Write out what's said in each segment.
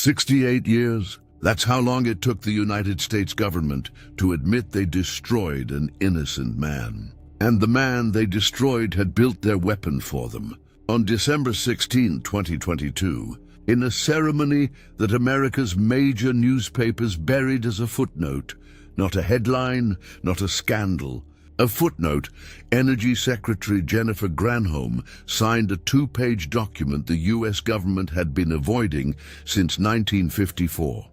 68 years? That's how long it took the United States government to admit they destroyed an innocent man. And the man they destroyed had built their weapon for them. On December 16, 2022, in a ceremony that America's major newspapers buried as a footnote, not a headline, not a scandal, a footnote, Energy Secretary Jennifer Granholm signed a 2-page document the U.S. government had been avoiding since 1954.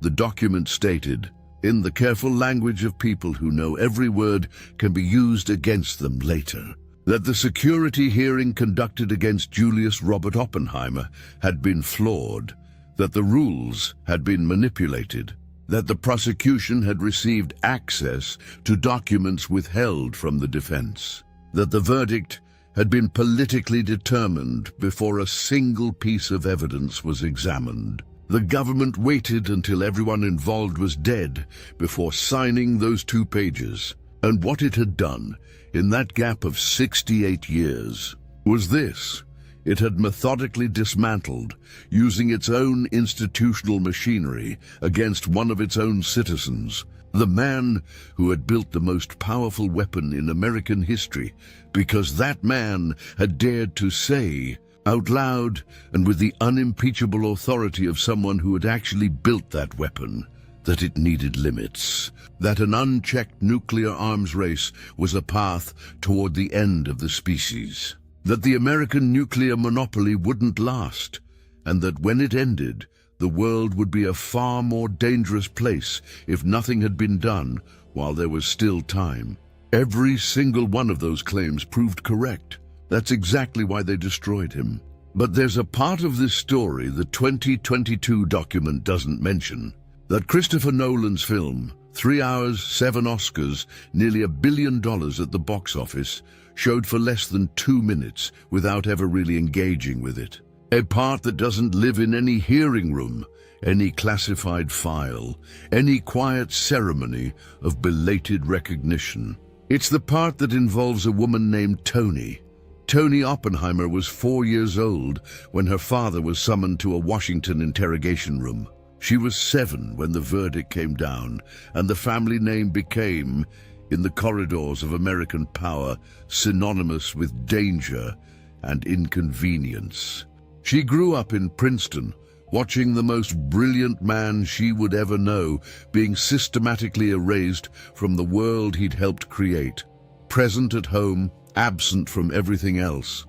The document stated, in the careful language of people who know every word can be used against them later, that the security hearing conducted against Julius Robert Oppenheimer had been flawed, that the rules had been manipulated, that the prosecution had received access to documents withheld from the defense, that the verdict had been politically determined before a single piece of evidence was examined. The government waited until everyone involved was dead before signing those 2 pages. And what it had done in that gap of 68 years was this. It had methodically dismantled, using its own institutional machinery against one of its own citizens, the man who had built the most powerful weapon in American history, because that man had dared to say, out loud and with the unimpeachable authority of someone who had actually built that weapon, that it needed limits, that an unchecked nuclear arms race was a path toward the end of the species, that the American nuclear monopoly wouldn't last, and that when it ended, the world would be a far more dangerous place if nothing had been done while there was still time. Every single one of those claims proved correct. That's exactly why they destroyed him. But there's a part of this story the 2022 document doesn't mention. That Christopher Nolan's film, 3 hours, 7 Oscars, nearly $1 billion at the box office, showed for less than 2 minutes without ever really engaging with it. A part that doesn't live in any hearing room, any classified file, any quiet ceremony of belated recognition. It's the part that involves a woman named Toni. Toni Oppenheimer was 4 years old when her father was summoned to a Washington interrogation room. She was 7 when the verdict came down, and the family name became, in the corridors of American power, synonymous with danger and inconvenience. She grew up in Princeton, watching the most brilliant man she would ever know being systematically erased from the world he'd helped create, present at home, absent from everything else.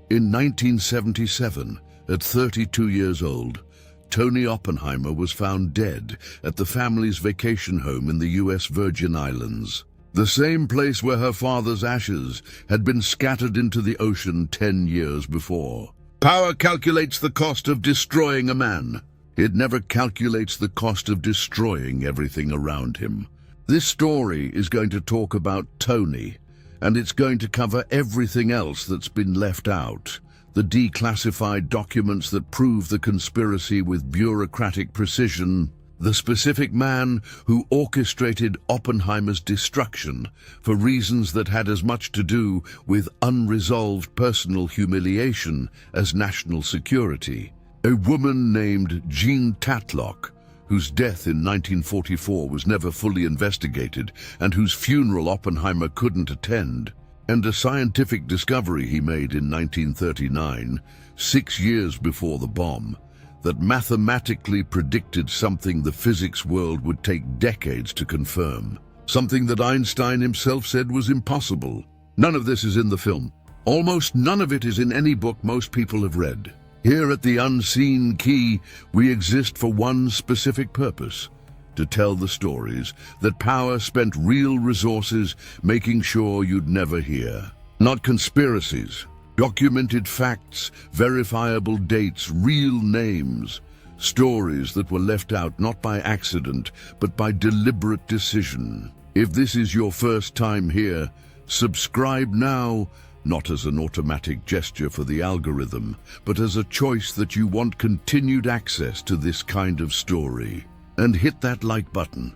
In 1977, at 32 years old, Toni Oppenheimer was found dead at the family's vacation home in the U.S. Virgin Islands, the same place where her father's ashes had been scattered into the ocean 10 years before. Power calculates the cost of destroying a man. It never calculates the cost of destroying everything around him. This story is going to talk about Toni, and it's going to cover everything else that's been left out. The declassified documents that prove the conspiracy with bureaucratic precision, the specific man who orchestrated Oppenheimer's destruction for reasons that had as much to do with unresolved personal humiliation as national security, a woman named Jean Tatlock, whose death in 1944 was never fully investigated and whose funeral Oppenheimer couldn't attend, and a scientific discovery he made in 1939, 6 years before the bomb, that mathematically predicted something the physics world would take decades to confirm, something that Einstein himself said was impossible. None of this is in the film. Almost none of it is in any book most people have read. Here at the Unseen Key, we exist for one specific purpose: to tell the stories that power spent real resources making sure you'd never hear. Not conspiracies, documented facts, verifiable dates, real names. Stories that were left out not by accident, but by deliberate decision. If this is your first time here, subscribe now, not as an automatic gesture for the algorithm, but as a choice that you want continued access to this kind of story. And hit that like button.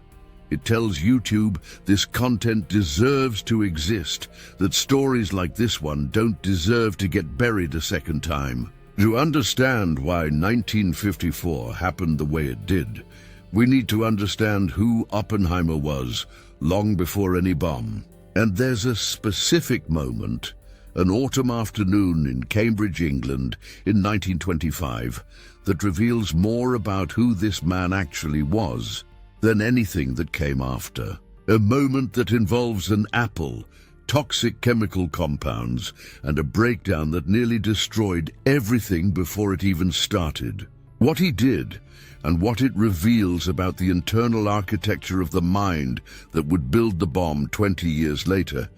It tells YouTube this content deserves to exist, that stories like this one don't deserve to get buried a second time. To understand why 1954 happened the way it did, we need to understand who Oppenheimer was long before any bomb. And there's a specific moment, an autumn afternoon in Cambridge, England, in 1925, that reveals more about who this man actually was than anything that came after. A moment that involves an apple, toxic chemical compounds, and a breakdown that nearly destroyed everything before it even started. What he did, and what it reveals about the internal architecture of the mind that would build the bomb 20 years later,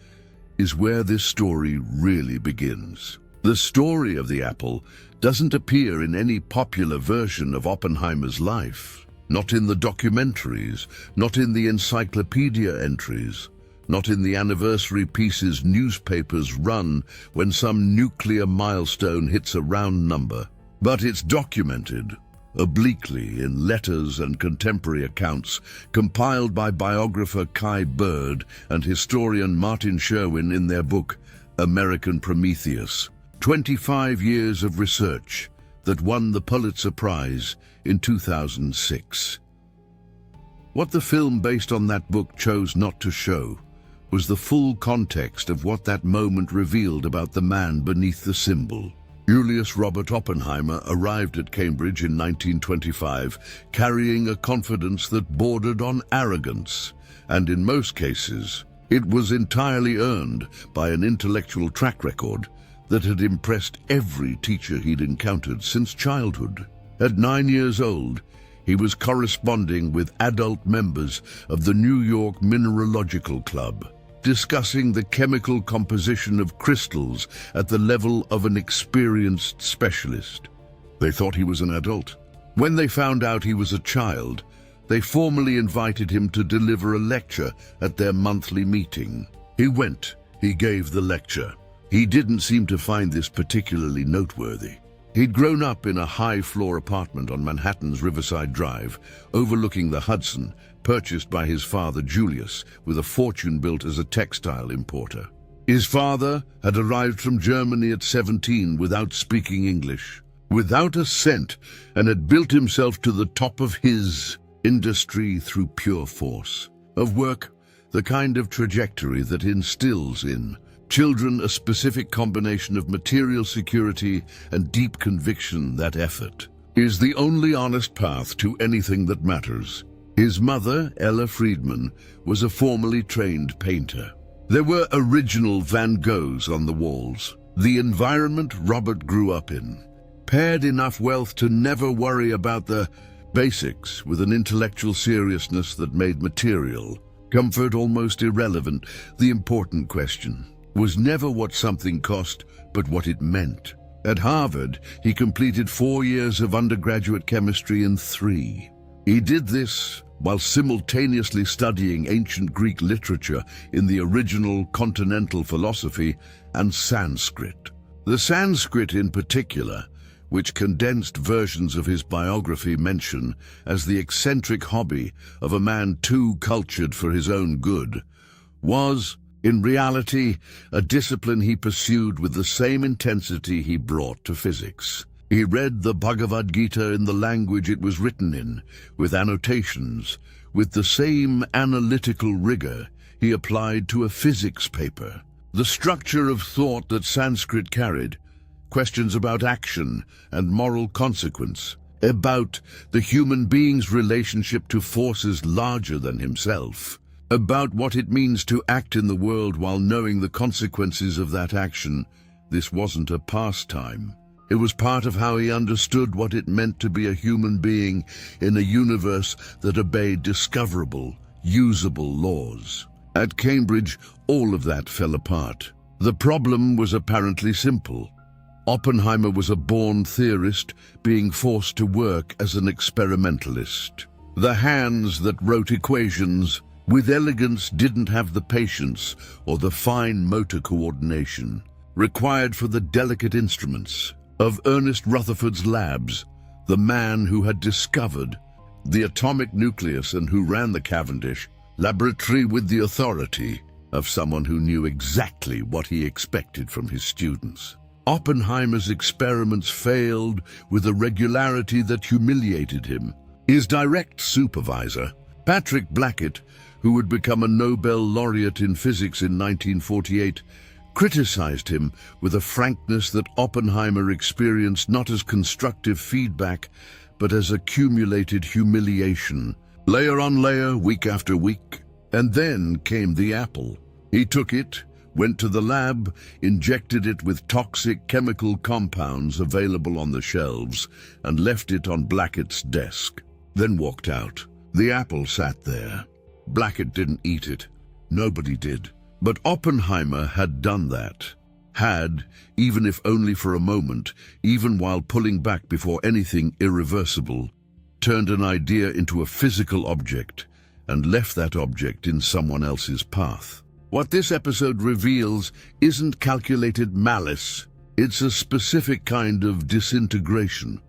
is where this story really begins. The story of the apple doesn't appear in any popular version of Oppenheimer's life. Not in the documentaries, not in the encyclopedia entries, not in the anniversary pieces newspapers run when some nuclear milestone hits a round number. But it's documented, obliquely, in letters and contemporary accounts compiled by biographer Kai Bird and historian Martin Sherwin in their book, American Prometheus. 25 years of research that won the Pulitzer Prize in 2006. What the film based on that book chose not to show was the full context of what that moment revealed about the man beneath the symbol. Julius Robert Oppenheimer arrived at Cambridge in 1925 carrying a confidence that bordered on arrogance, and in most cases, it was entirely earned by an intellectual track record that had impressed every teacher he'd encountered since childhood. At 9 years old, he was corresponding with adult members of the New York Mineralogical Club, discussing the chemical composition of crystals at the level of an experienced specialist. They thought he was an adult. When they found out he was a child, they formally invited him to deliver a lecture at their monthly meeting. He went. He gave the lecture. He didn't seem to find this particularly noteworthy. He'd grown up in a high-floor apartment on Manhattan's Riverside Drive, overlooking the Hudson, purchased by his father Julius, with a fortune built as a textile importer. His father had arrived from Germany at 17 without speaking English, without a cent, and had built himself to the top of his industry through pure force. Of work, the kind of trajectory that instills in children a specific combination of material security and deep conviction that effort is the only honest path to anything that matters. His mother, Ella Friedman, was a formally trained painter. There were original Van Goghs on the walls. The environment Robert grew up in paired enough wealth to never worry about the basics with an intellectual seriousness that made material comfort almost irrelevant. The important question was never what something cost, but what it meant. At Harvard, he completed 4 years of undergraduate chemistry in 3. He did this while simultaneously studying ancient Greek literature in the original continental philosophy and Sanskrit. The Sanskrit in particular, which condensed versions of his biography mention as the eccentric hobby of a man too cultured for his own good, was, in reality, a discipline he pursued with the same intensity he brought to physics. He read the Bhagavad Gita in the language it was written in, with annotations, with the same analytical rigor he applied to a physics paper. The structure of thought that Sanskrit carried, questions about action and moral consequence, about the human being's relationship to forces larger than himself, about what it means to act in the world while knowing the consequences of that action. This wasn't a pastime. It was part of how he understood what it meant to be a human being in a universe that obeyed discoverable, usable laws. At Cambridge, all of that fell apart. The problem was apparently simple. Oppenheimer was a born theorist being forced to work as an experimentalist. The hands that wrote equations with elegance didn't have the patience or the fine motor coordination required for the delicate instruments of Ernest Rutherford's labs, the man who had discovered the atomic nucleus and who ran the Cavendish laboratory with the authority of someone who knew exactly what he expected from his students. Oppenheimer's experiments failed with a regularity that humiliated him. His direct supervisor, Patrick Blackett, who would become a Nobel laureate in physics in 1948, criticized him with a frankness that Oppenheimer experienced not as constructive feedback, but as accumulated humiliation, layer on layer, week after week. And then came the apple. He took it, went to the lab, injected it with toxic chemical compounds available on the shelves, and left it on Blackett's desk, then walked out. The apple sat there. Blackett didn't eat it. Nobody did. But Oppenheimer had done that. Had, even if only for a moment, even while pulling back before anything irreversible, turned an idea into a physical object and left that object in someone else's path. What this episode reveals isn't calculated malice. It's a specific kind of disintegration.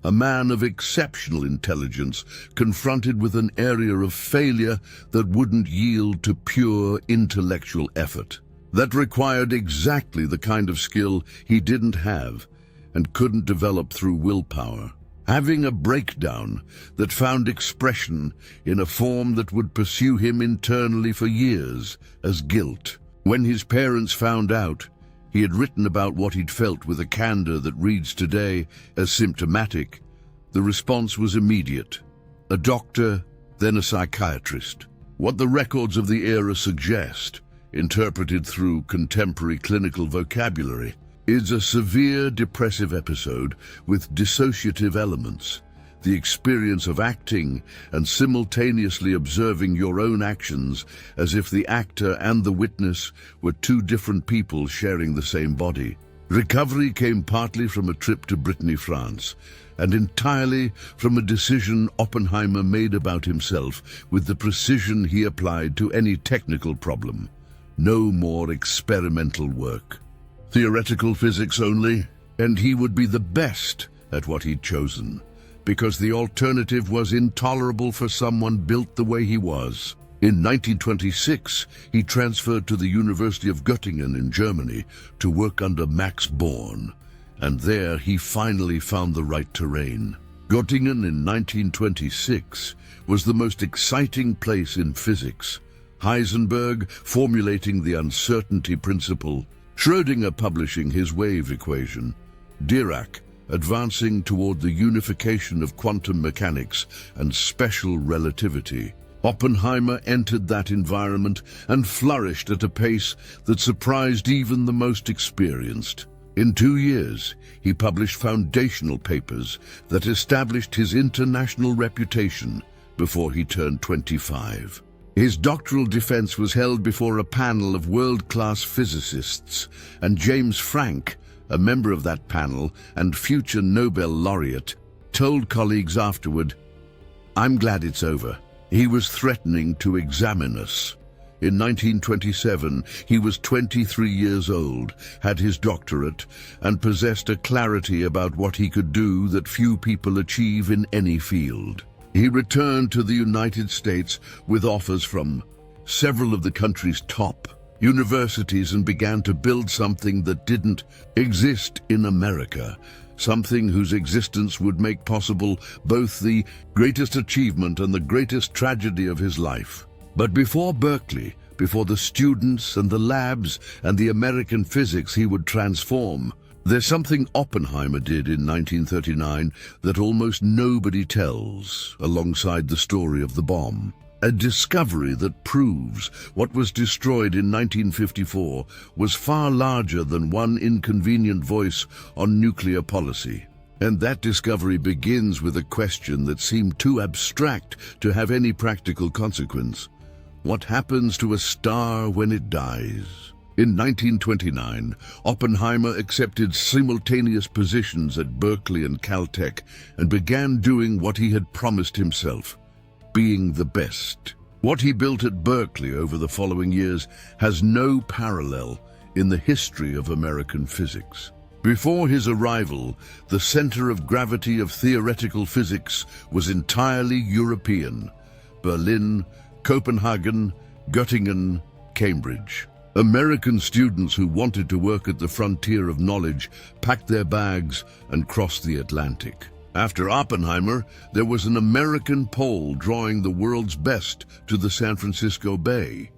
A man of exceptional intelligence confronted with an area of failure that wouldn't yield to pure intellectual effort. That required exactly the kind of skill he didn't have and couldn't develop through willpower. Having a breakdown that found expression in a form that would pursue him internally for years as guilt. When his parents found out, he had written about what he'd felt with a candor that reads today as symptomatic. The response was immediate. A doctor, then a psychiatrist. What the records of the era suggest, interpreted through contemporary clinical vocabulary, is a severe depressive episode with dissociative elements. The experience of acting and simultaneously observing your own actions as if the actor and the witness were two different people sharing the same body. Recovery came partly from a trip to Brittany, France, and entirely from a decision Oppenheimer made about himself with the precision he applied to any technical problem. No more experimental work. Theoretical physics only, and he would be the best at what he'd chosen, because the alternative was intolerable for someone built the way he was. In 1926, he transferred to the University of Göttingen in Germany to work under Max Born, and there he finally found the right terrain. Göttingen in 1926 was the most exciting place in physics. Heisenberg formulating the uncertainty principle, Schrödinger publishing his wave equation, Dirac advancing toward the unification of quantum mechanics and special relativity. Oppenheimer entered that environment and flourished at a pace that surprised even the most experienced. In 2 years, he published foundational papers that established his international reputation before he turned 25. His doctoral defense was held before a panel of world-class physicists, and James Franck, a member of that panel and future Nobel laureate, told colleagues afterward, "I'm glad it's over. He was threatening to examine us." In 1927, he was 23 years old, had his doctorate, and possessed a clarity about what he could do that few people achieve in any field. He returned to the United States with offers from several of the country's top universities and began to build something that didn't exist in America, something whose existence would make possible both the greatest achievement and the greatest tragedy of his life. But before Berkeley, before the students and the labs and the American physics he would transform, there's something Oppenheimer did in 1939 that almost nobody tells, alongside the story of the bomb. A discovery that proves what was destroyed in 1954 was far larger than one inconvenient voice on nuclear policy. And that discovery begins with a question that seemed too abstract to have any practical consequence. What happens to a star when it dies? In 1929, Oppenheimer accepted simultaneous positions at Berkeley and Caltech and began doing what he had promised himself, being the best. What he built at Berkeley over the following years has no parallel in the history of American physics. Before his arrival, the center of gravity of theoretical physics was entirely European: Berlin, Copenhagen, Göttingen, Cambridge. American students who wanted to work at the frontier of knowledge packed their bags and crossed the Atlantic. After Oppenheimer, there was an American Pole drawing the world's best to the San Francisco Bay.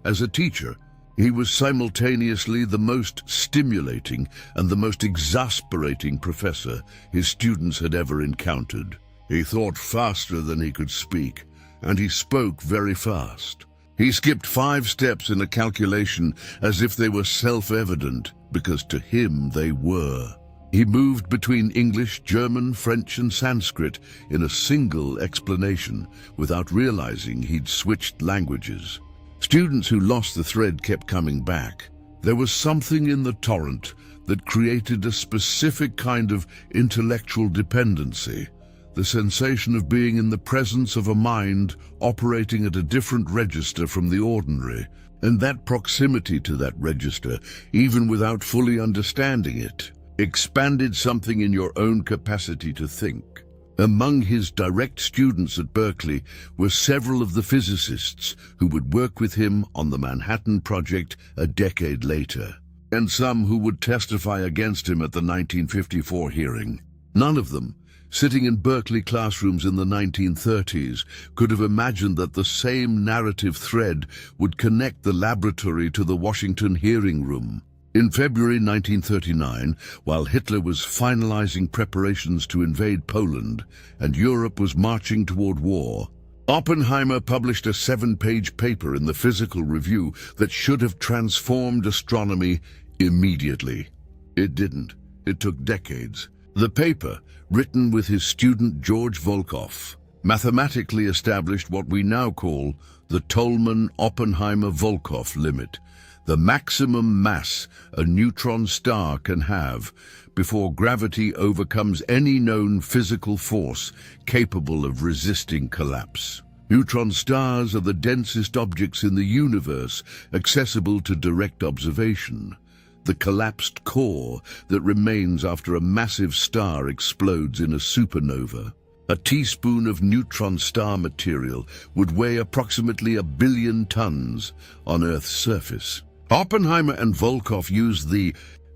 As a teacher, he was simultaneously the most stimulating and the most exasperating professor his students had ever encountered. He thought faster than he could speak, and he spoke very fast. He skipped 5 steps in a calculation as if they were self-evident, because to him they were. He moved between English, German, French, and Sanskrit in a single explanation, without realizing he'd switched languages. Students who lost the thread kept coming back. There was something in the torrent that created a specific kind of intellectual dependency, the sensation of being in the presence of a mind operating at a different register from the ordinary, and that proximity to that register, even without fully understanding it, expanded something in your own capacity to think. Among his direct students at Berkeley were several of the physicists who would work with him on the Manhattan Project a decade later, and some who would testify against him at the 1954 hearing. None of them, sitting in Berkeley classrooms in the 1930s, could have imagined that the same narrative thread would connect the laboratory to the Washington hearing room. In February 1939, while Hitler was finalizing preparations to invade Poland and Europe was marching toward war, Oppenheimer published a 7-page paper in the Physical Review that should have transformed astronomy immediately. It didn't. It took decades. The paper, written with his student George Volkoff, mathematically established what we now call the Tolman-Oppenheimer-Volkoff limit, the maximum mass a neutron star can have before gravity overcomes any known physical force capable of resisting collapse. Neutron stars are the densest objects in the universe accessible to direct observation, the collapsed core that remains after a massive star explodes in a supernova. A teaspoon of neutron star material would weigh approximately 1 billion tons on Earth's surface. Oppenheimer and Volkoff used the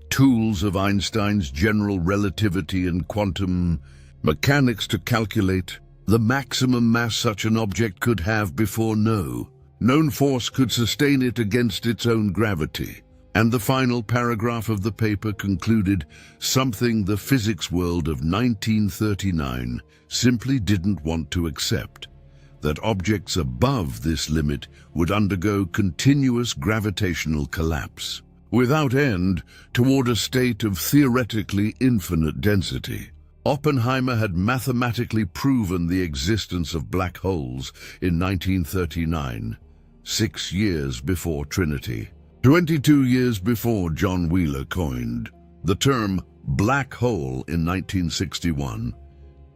tools of Einstein's general relativity and quantum mechanics to calculate the maximum mass such an object could have before no known force could sustain it against its own gravity. And the final paragraph of the paper concluded something the physics world of 1939 simply didn't want to accept: that objects above this limit would undergo continuous gravitational collapse, without end, toward a state of theoretically infinite density. Oppenheimer had mathematically proven the existence of black holes in 1939, 6 years before Trinity. 22 years before John Wheeler coined the term black hole in 1961,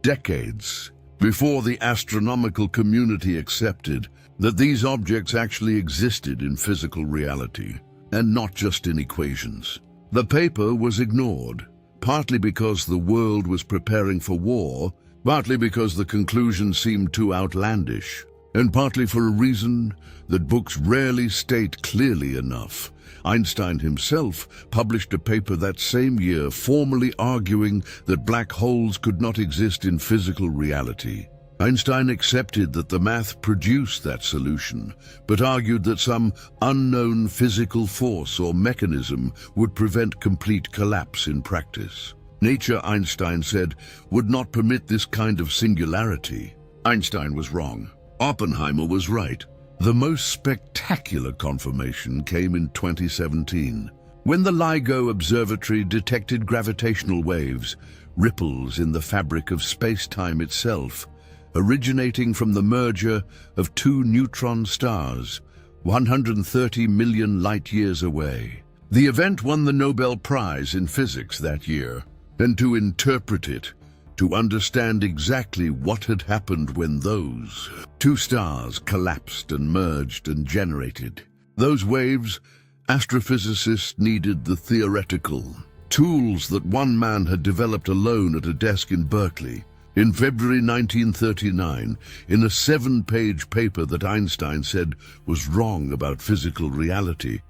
decades before the astronomical community accepted that these objects actually existed in physical reality, and not just in equations. The paper was ignored, partly because the world was preparing for war, partly because the conclusion seemed too outlandish, and partly for a reason that books rarely state clearly enough. Einstein himself published a paper that same year formally arguing that black holes could not exist in physical reality. Einstein accepted that the math produced that solution, but argued that some unknown physical force or mechanism would prevent complete collapse in practice. Nature, Einstein said, would not permit this kind of singularity. Einstein was wrong. Oppenheimer was right. The most spectacular confirmation came in 2017, when the LIGO Observatory detected gravitational waves, ripples in the fabric of space-time itself, originating from the merger of 2 neutron stars, 130 million light-years away. The event won the Nobel Prize in Physics that year, and to interpret it, to understand exactly what had happened when those 2 stars collapsed and merged and generated those waves, astrophysicists needed the theoretical tools that one man had developed alone at a desk in Berkeley. In February 1939, in a 7-page paper that Einstein said was wrong about physical reality,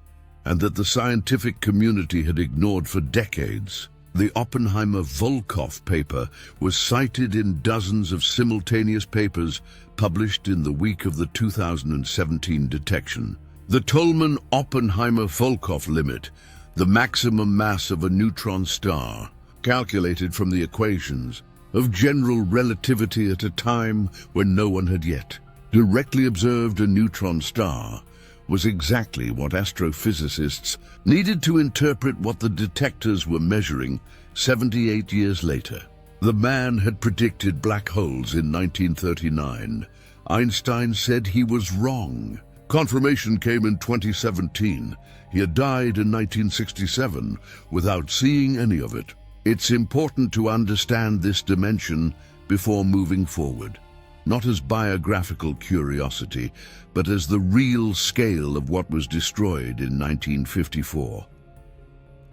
and that the scientific community had ignored for decades. The Oppenheimer-Volkoff paper was cited in dozens of simultaneous papers published in the week of the 2017 detection. The Tolman-Oppenheimer-Volkoff limit, the maximum mass of a neutron star, calculated from the equations of general relativity at a time when no one had yet directly observed a neutron star, was exactly what astrophysicists needed to interpret what the detectors were measuring 78 years later. The man had predicted black holes in 1939. Einstein said he was wrong. Confirmation came in 2017. He had died in 1967 without seeing any of it. It's important to understand this dimension before moving forward, not as biographical curiosity, but as the real scale of what was destroyed in 1954.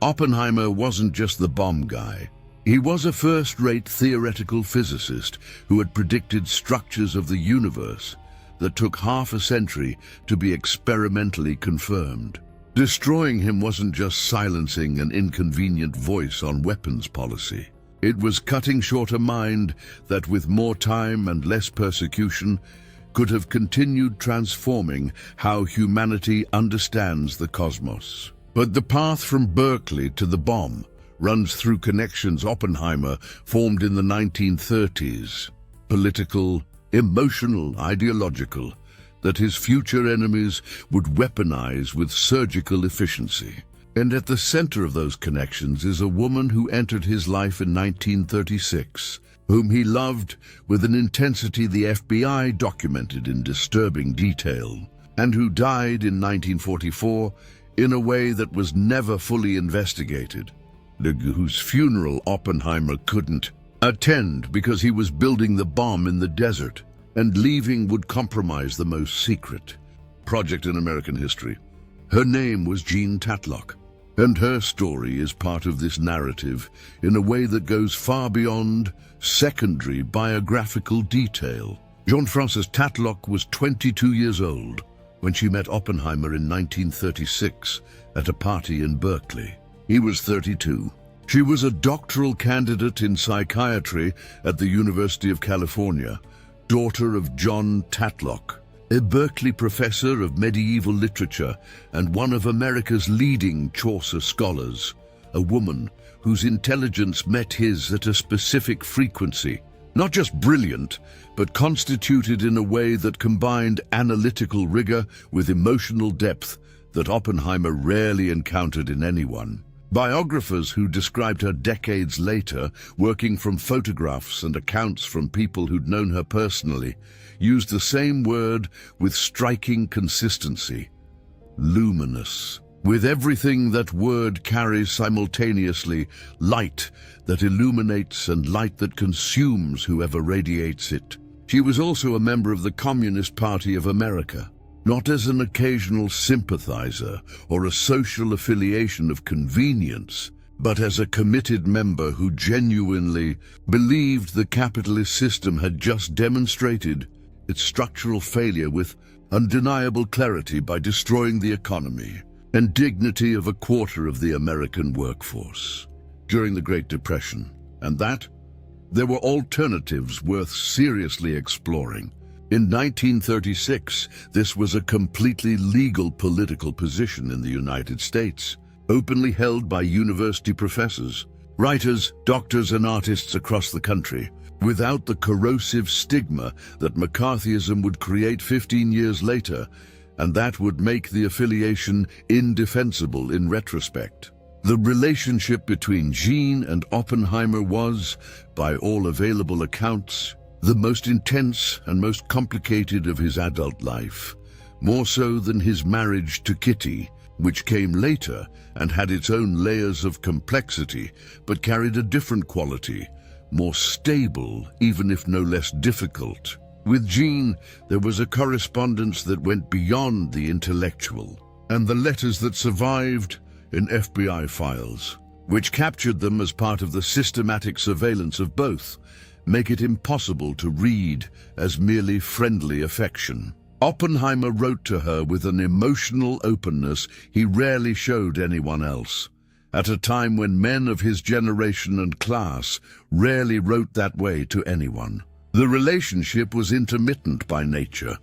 Oppenheimer wasn't just the bomb guy. He was a first-rate theoretical physicist who had predicted structures of the universe that took half a century to be experimentally confirmed. Destroying him wasn't just silencing an inconvenient voice on weapons policy. It was cutting short a mind that, with more time and less persecution, could have continued transforming how humanity understands the cosmos. But the path from Berkeley to the bomb runs through connections Oppenheimer formed in the 1930s. Political, emotional, ideological, that his future enemies would weaponize with surgical efficiency. And at the center of those connections is a woman who entered his life in 1936, whom he loved with an intensity the FBI documented in disturbing detail, and who died in 1944 in a way that was never fully investigated, whose funeral Oppenheimer couldn't attend because he was building the bomb in the desert, and leaving would compromise the most secret project in American history. Her name was Jean Tatlock, and her story is part of this narrative in a way that goes far beyond secondary biographical detail. Jean-Frances Tatlock was 22 years old when she met Oppenheimer in 1936 at a party in Berkeley. He was 32. She was a doctoral candidate in psychiatry at the University of California, daughter of John Tatlock, a Berkeley professor of medieval literature and one of America's leading Chaucer scholars, a woman whose intelligence met his at a specific frequency, not just brilliant, but constituted in a way that combined analytical rigor with emotional depth that Oppenheimer rarely encountered in anyone. Biographers who described her decades later, working from photographs and accounts from people who'd known her personally, used the same word with striking consistency: luminous. With everything that word carries simultaneously, light that illuminates and light that consumes whoever radiates it. She was also a member of the Communist Party of America, not as an occasional sympathizer or a social affiliation of convenience, but as a committed member who genuinely believed the capitalist system had just demonstrated its structural failure with undeniable clarity by destroying the economy and dignity of a quarter of the American workforce during the Great Depression, and that there were alternatives worth seriously exploring. In 1936, this was a completely legal political position in the United States, openly held by university professors, writers, doctors, and artists across the country, without the corrosive stigma that McCarthyism would create 15 years later, and that would make the affiliation indefensible in retrospect. The relationship between Jean and Oppenheimer was, by all available accounts, the most intense and most complicated of his adult life, more so than his marriage to Kitty, which came later and had its own layers of complexity, but carried a different quality, more stable, even if no less difficult. With Jean, there was a correspondence that went beyond the intellectual, and the letters that survived in FBI files, which captured them as part of the systematic surveillance of both, make it impossible to read as merely friendly affection. Oppenheimer wrote to her with an emotional openness he rarely showed anyone else, at a time when men of his generation and class rarely wrote that way to anyone. The relationship was intermittent by nature,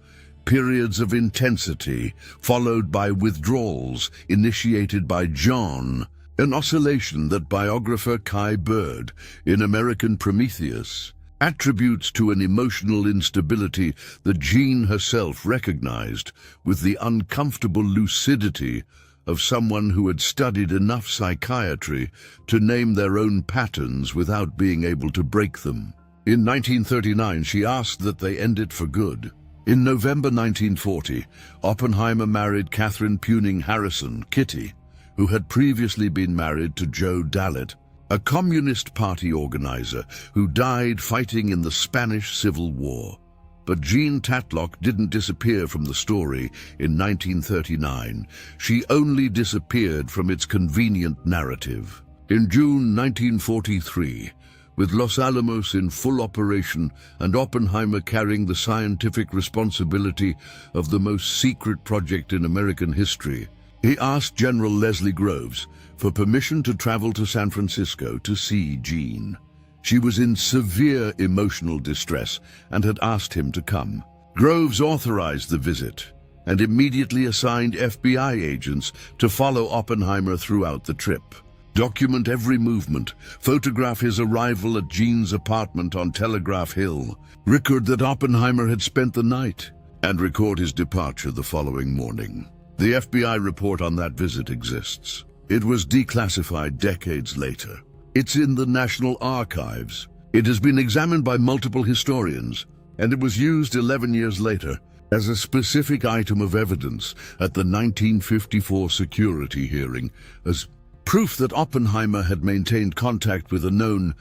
periods of intensity, followed by withdrawals initiated by John, an oscillation that biographer Kai Bird, in American Prometheus, attributes to an emotional instability that Jean herself recognized with the uncomfortable lucidity of someone who had studied enough psychiatry to name their own patterns without being able to break them. In 1939, she asked that they end it for good. In November 1940, Oppenheimer married Catherine Puning Harrison, Kitty, who had previously been married to Joe Dalit, a Communist Party organizer who died fighting in the Spanish Civil War. But Jean Tatlock didn't disappear from the story in 1939. She only disappeared from its convenient narrative. In June 1943, with Los Alamos in full operation and Oppenheimer carrying the scientific responsibility of the most secret project in American history, he asked General Leslie Groves for permission to travel to San Francisco to see Jean. She was in severe emotional distress and had asked him to come. Groves authorized the visit and immediately assigned FBI agents to follow Oppenheimer throughout the trip. Document every movement, photograph his arrival at Jean's apartment on Telegraph Hill, record that Oppenheimer had spent the night, and record his departure the following morning. The FBI report on that visit exists. It was declassified decades later. It's in the National Archives. It has been examined by multiple historians, and it was used 11 years later as a specific item of evidence at the 1954 security hearing as proof that Oppenheimer had maintained contact with a known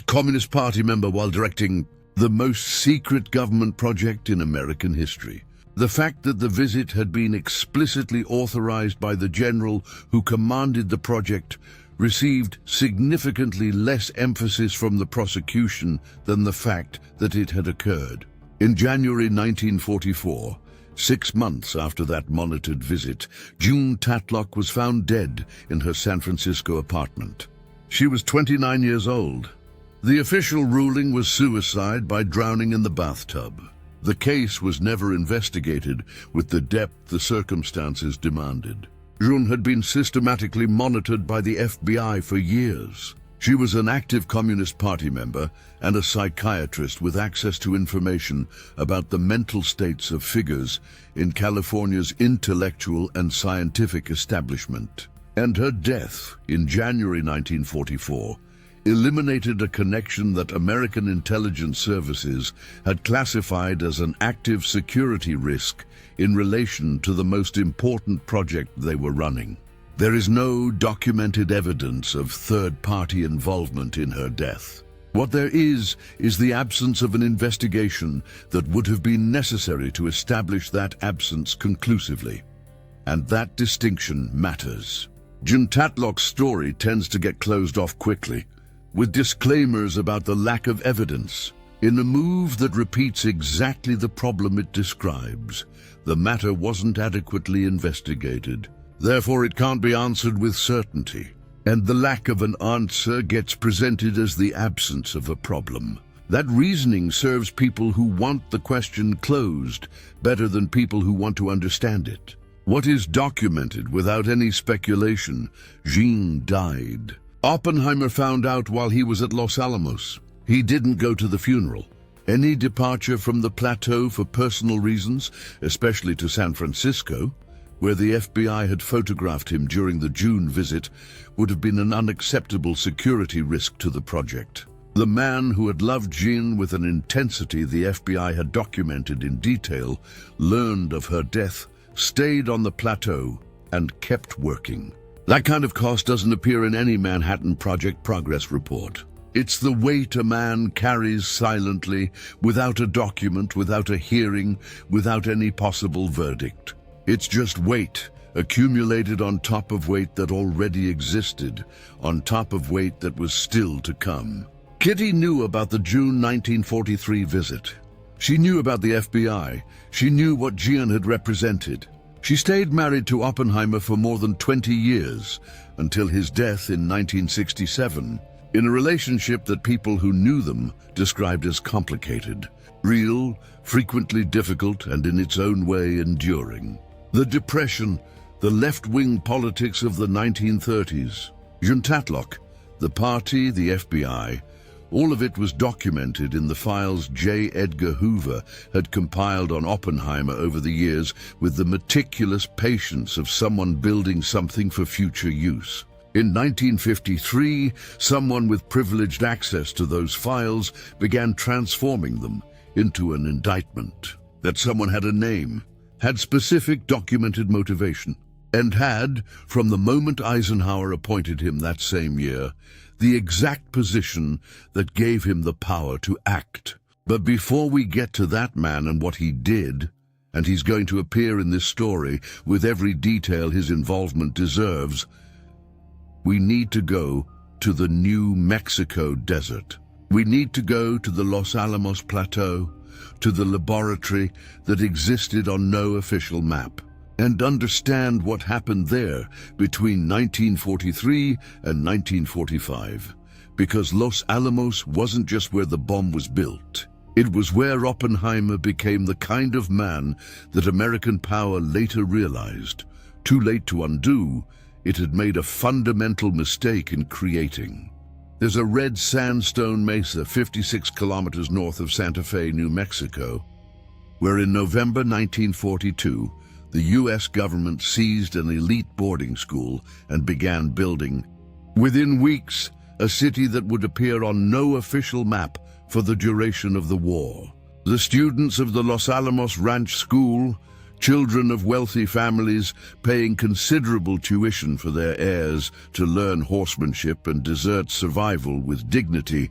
Communist Party member while directing the most secret government project in American history. The fact that the visit had been explicitly authorized by the general who commanded the project received significantly less emphasis from the prosecution than the fact that it had occurred. In January 1944, 6 months after that monitored visit, June Tatlock was found dead in her San Francisco apartment. She was 29 years old. The official ruling was suicide by drowning in the bathtub. The case was never investigated with the depth the circumstances demanded. June had been systematically monitored by the FBI for years. She was an active Communist Party member and a psychiatrist with access to information about the mental states of figures in California's intellectual and scientific establishment. And her death in January 1944 eliminated a connection that American intelligence services had classified as an active security risk in relation to the most important project they were running. There is no documented evidence of third-party involvement in her death. What there is the absence of an investigation that would have been necessary to establish that absence conclusively. And that distinction matters. June Tatlock's story tends to get closed off quickly, with disclaimers about the lack of evidence. In a move that repeats exactly the problem it describes, the matter wasn't adequately investigated. Therefore, it can't be answered with certainty, and the lack of an answer gets presented as the absence of a problem. That reasoning serves people who want the question closed better than people who want to understand it. What is documented without any speculation? Jean died. Oppenheimer found out while he was at Los Alamos. He didn't go to the funeral. Any departure from the plateau for personal reasons, especially to San Francisco, where the FBI had photographed him during the June visit, would have been an unacceptable security risk to the project. The man who had loved Jean with an intensity the FBI had documented in detail, learned of her death, stayed on the plateau, and kept working. That kind of cost doesn't appear in any Manhattan Project progress report. It's the weight a man carries silently, without a document, without a hearing, without any possible verdict. It's just weight, accumulated on top of weight that already existed, on top of weight that was still to come. Kitty knew about the June 1943 visit. She knew about the FBI. She knew what Gian had represented. She stayed married to Oppenheimer for more than 20 years, until his death in 1967, in a relationship that people who knew them described as complicated, real, frequently difficult, and in its own way enduring. The Depression, the left-wing politics of the 1930s, Juntatlock, the party, the FBI, all of it was documented in the files J. Edgar Hoover had compiled on Oppenheimer over the years with the meticulous patience of someone building something for future use. In 1953, someone with privileged access to those files began transforming them into an indictment. That someone had a name, had specific documented motivation, and had, from the moment Eisenhower appointed him that same year, the exact position that gave him the power to act. But before we get to that man and what he did, and he's going to appear in this story with every detail his involvement deserves, we need to go to the New Mexico desert. We need to go to the Los Alamos Plateau, to the laboratory that existed on no official map, and understand what happened there between 1943 and 1945. Because Los Alamos wasn't just where the bomb was built. It was where Oppenheimer became the kind of man that American power later realized, too late to undo, it had made a fundamental mistake in creating. There's a red sandstone mesa 56 kilometers north of Santa Fe, New Mexico, where in November 1942, the U.S. government seized an elite boarding school and began building, within weeks, a city that would appear on no official map for the duration of the war. The students of the Los Alamos Ranch School, children of wealthy families paying considerable tuition for their heirs to learn horsemanship and desert survival with dignity,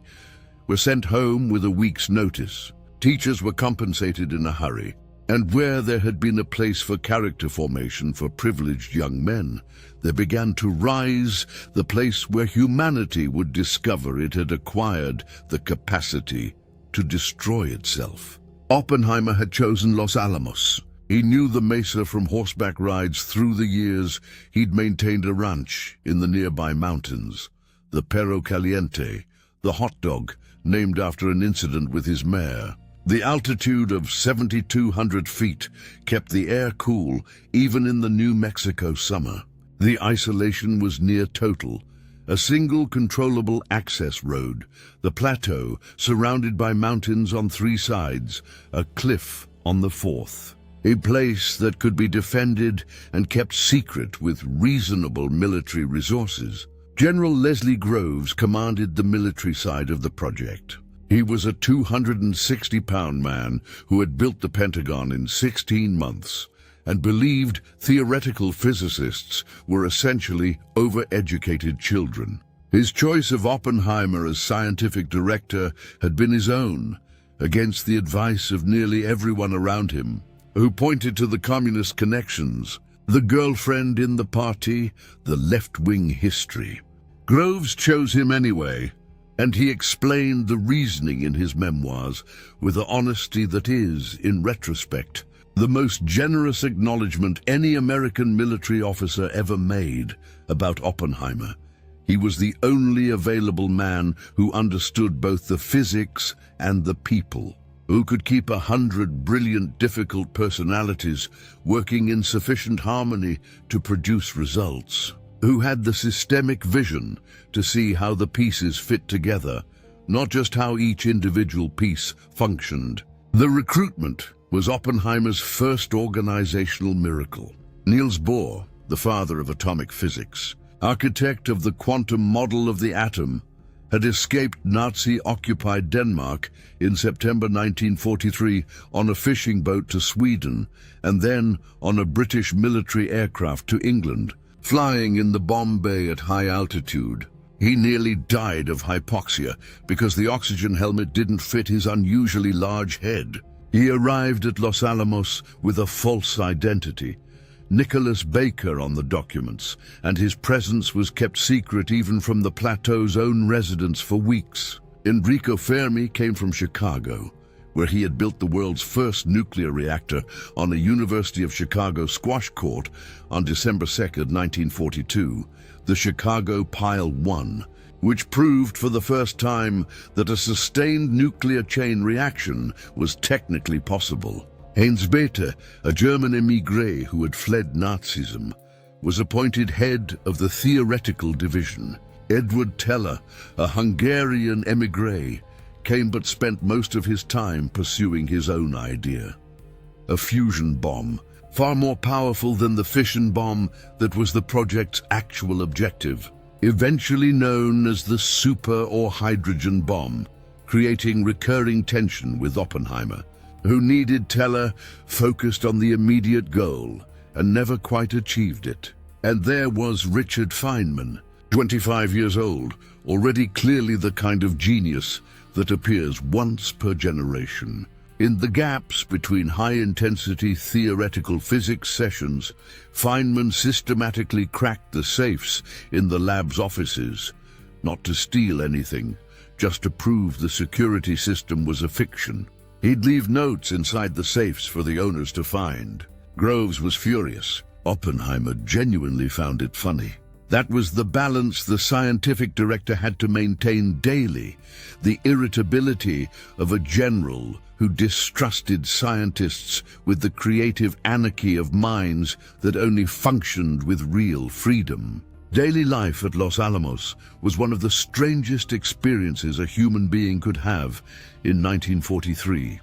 were sent home with a week's notice. Teachers were compensated in a hurry. And where there had been a place for character formation for privileged young men, there began to rise the place where humanity would discover it had acquired the capacity to destroy itself. Oppenheimer had chosen Los Alamos. He knew the mesa from horseback rides through the years he'd maintained a ranch in the nearby mountains, the Perro Caliente, the hot dog named after an incident with his mare. The altitude of 7,200 feet kept the air cool even in the New Mexico summer. The isolation was near total. A single controllable access road, the plateau surrounded by mountains on 3 sides, a cliff on the 4th. A place that could be defended and kept secret with reasonable military resources. General Leslie Groves commanded the military side of the project. He was a 260-pound man who had built the Pentagon in 16 months and believed theoretical physicists were essentially overeducated children. His choice of Oppenheimer as scientific director had been his own, against the advice of nearly everyone around him, who pointed to the communist connections, the girlfriend in the party, the left-wing history. Groves chose him anyway, and he explained the reasoning in his memoirs with the honesty that is, in retrospect, the most generous acknowledgement any American military officer ever made about Oppenheimer. He was the only available man who understood both the physics and the people, who could keep 100 brilliant, difficult personalities working in sufficient harmony to produce results, who had the systemic vision to see how the pieces fit together, not just how each individual piece functioned. The recruitment was Oppenheimer's first organizational miracle. Niels Bohr, the father of atomic physics, architect of the quantum model of the atom, had escaped Nazi-occupied Denmark in September 1943 on a fishing boat to Sweden, and then on a British military aircraft to England. Flying in the bomb bay at high altitude, he nearly died of hypoxia because the oxygen helmet didn't fit his unusually large head. He arrived at Los Alamos with a false identity, Nicholas Baker on the documents, and his presence was kept secret even from the plateau's own residents for weeks. Enrico Fermi came from Chicago, where he had built the world's first nuclear reactor on a University of Chicago squash court on December 2, 1942, the Chicago Pile 1, which proved for the first time that a sustained nuclear chain reaction was technically possible. Heinz Bethe, a German émigré who had fled Nazism, was appointed head of the theoretical division. Edward Teller, a Hungarian émigré, came but spent most of his time pursuing his own idea. A fusion bomb, far more powerful than the fission bomb that was the project's actual objective, eventually known as the super or hydrogen bomb, creating recurring tension with Oppenheimer, who needed Teller focused on the immediate goal and never quite achieved it. And there was Richard Feynman, 25 years old, already clearly the kind of genius that appears once per generation. In the gaps between high-intensity theoretical physics sessions, Feynman systematically cracked the safes in the lab's offices, not to steal anything, just to prove the security system was a fiction. He'd leave notes inside the safes for the owners to find. Groves was furious. Oppenheimer genuinely found it funny. That was the balance the scientific director had to maintain daily, the irritability of a general who distrusted scientists with the creative anarchy of minds that only functioned with real freedom. Daily life at Los Alamos was one of the strangest experiences a human being could have in 1943.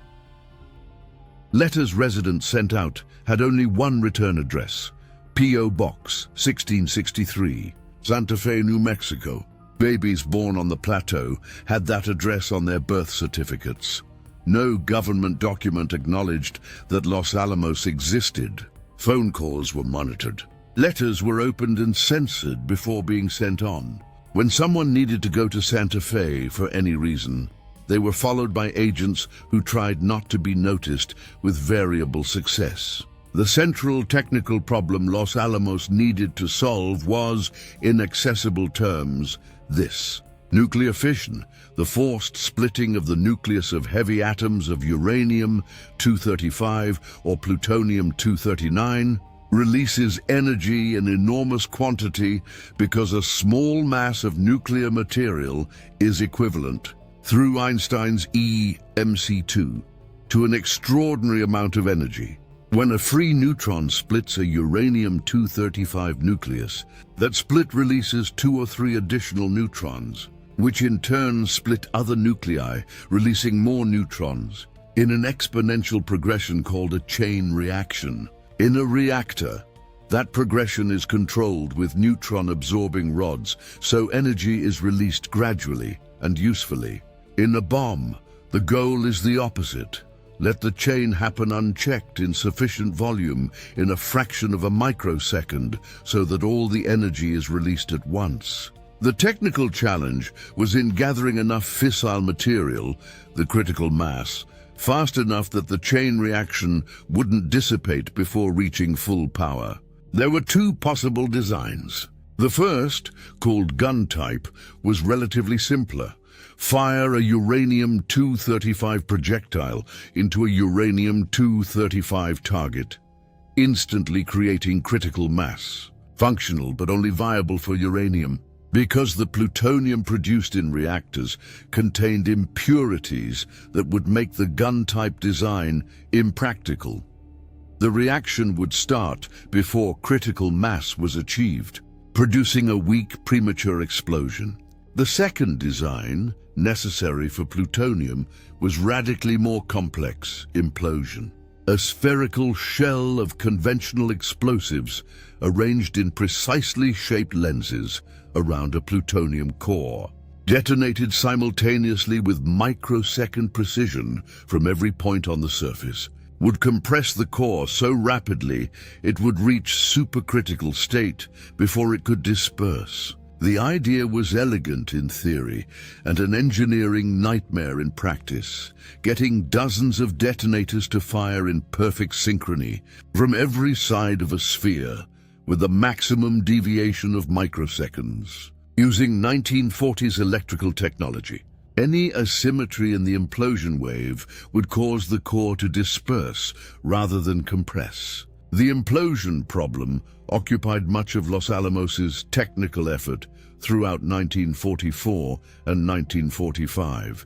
Letters residents sent out had only one return address: P.O. Box 1663, Santa Fe, New Mexico. Babies born on the plateau had that address on their birth certificates. No government document acknowledged that Los Alamos existed. Phone calls were monitored. Letters were opened and censored before being sent on. When someone needed to go to Santa Fe for any reason, they were followed by agents who tried not to be noticed with variable success. The central technical problem Los Alamos needed to solve was, in accessible terms, this: nuclear fission, the forced splitting of the nucleus of heavy atoms of uranium-235 or plutonium-239, releases energy in enormous quantity because a small mass of nuclear material is equivalent, through Einstein's E-mc2, to an extraordinary amount of energy. When a free neutron splits a uranium-235 nucleus, that split releases 2 or 3 additional neutrons, which in turn split other nuclei, releasing more neutrons, in an exponential progression called a chain reaction. In a reactor, that progression is controlled with neutron-absorbing rods, so energy is released gradually and usefully. In a bomb, the goal is the opposite. Let the chain happen unchecked in sufficient volume in a fraction of a microsecond so that all the energy is released at once. The technical challenge was in gathering enough fissile material, the critical mass, fast enough that the chain reaction wouldn't dissipate before reaching full power. There were 2 possible designs. The first, called gun type, was relatively simpler. Fire a uranium-235 projectile into a uranium-235 target, instantly creating critical mass. Functional but only viable for uranium, because the plutonium produced in reactors contained impurities that would make the gun-type design impractical. The reaction would start before critical mass was achieved, producing a weak premature explosion. The second design, necessary for plutonium, was radically more complex: implosion. A spherical shell of conventional explosives arranged in precisely shaped lenses around a plutonium core, detonated simultaneously with microsecond precision from every point on the surface, would compress the core so rapidly it would reach supercritical state before it could disperse. The idea was elegant in theory and an engineering nightmare in practice, getting dozens of detonators to fire in perfect synchrony from every side of a sphere with a maximum deviation of microseconds. Using 1940s electrical technology, Any asymmetry in the implosion wave would cause the core to disperse rather than compress. The implosion problem occupied much of Los Alamos's technical effort throughout 1944 and 1945.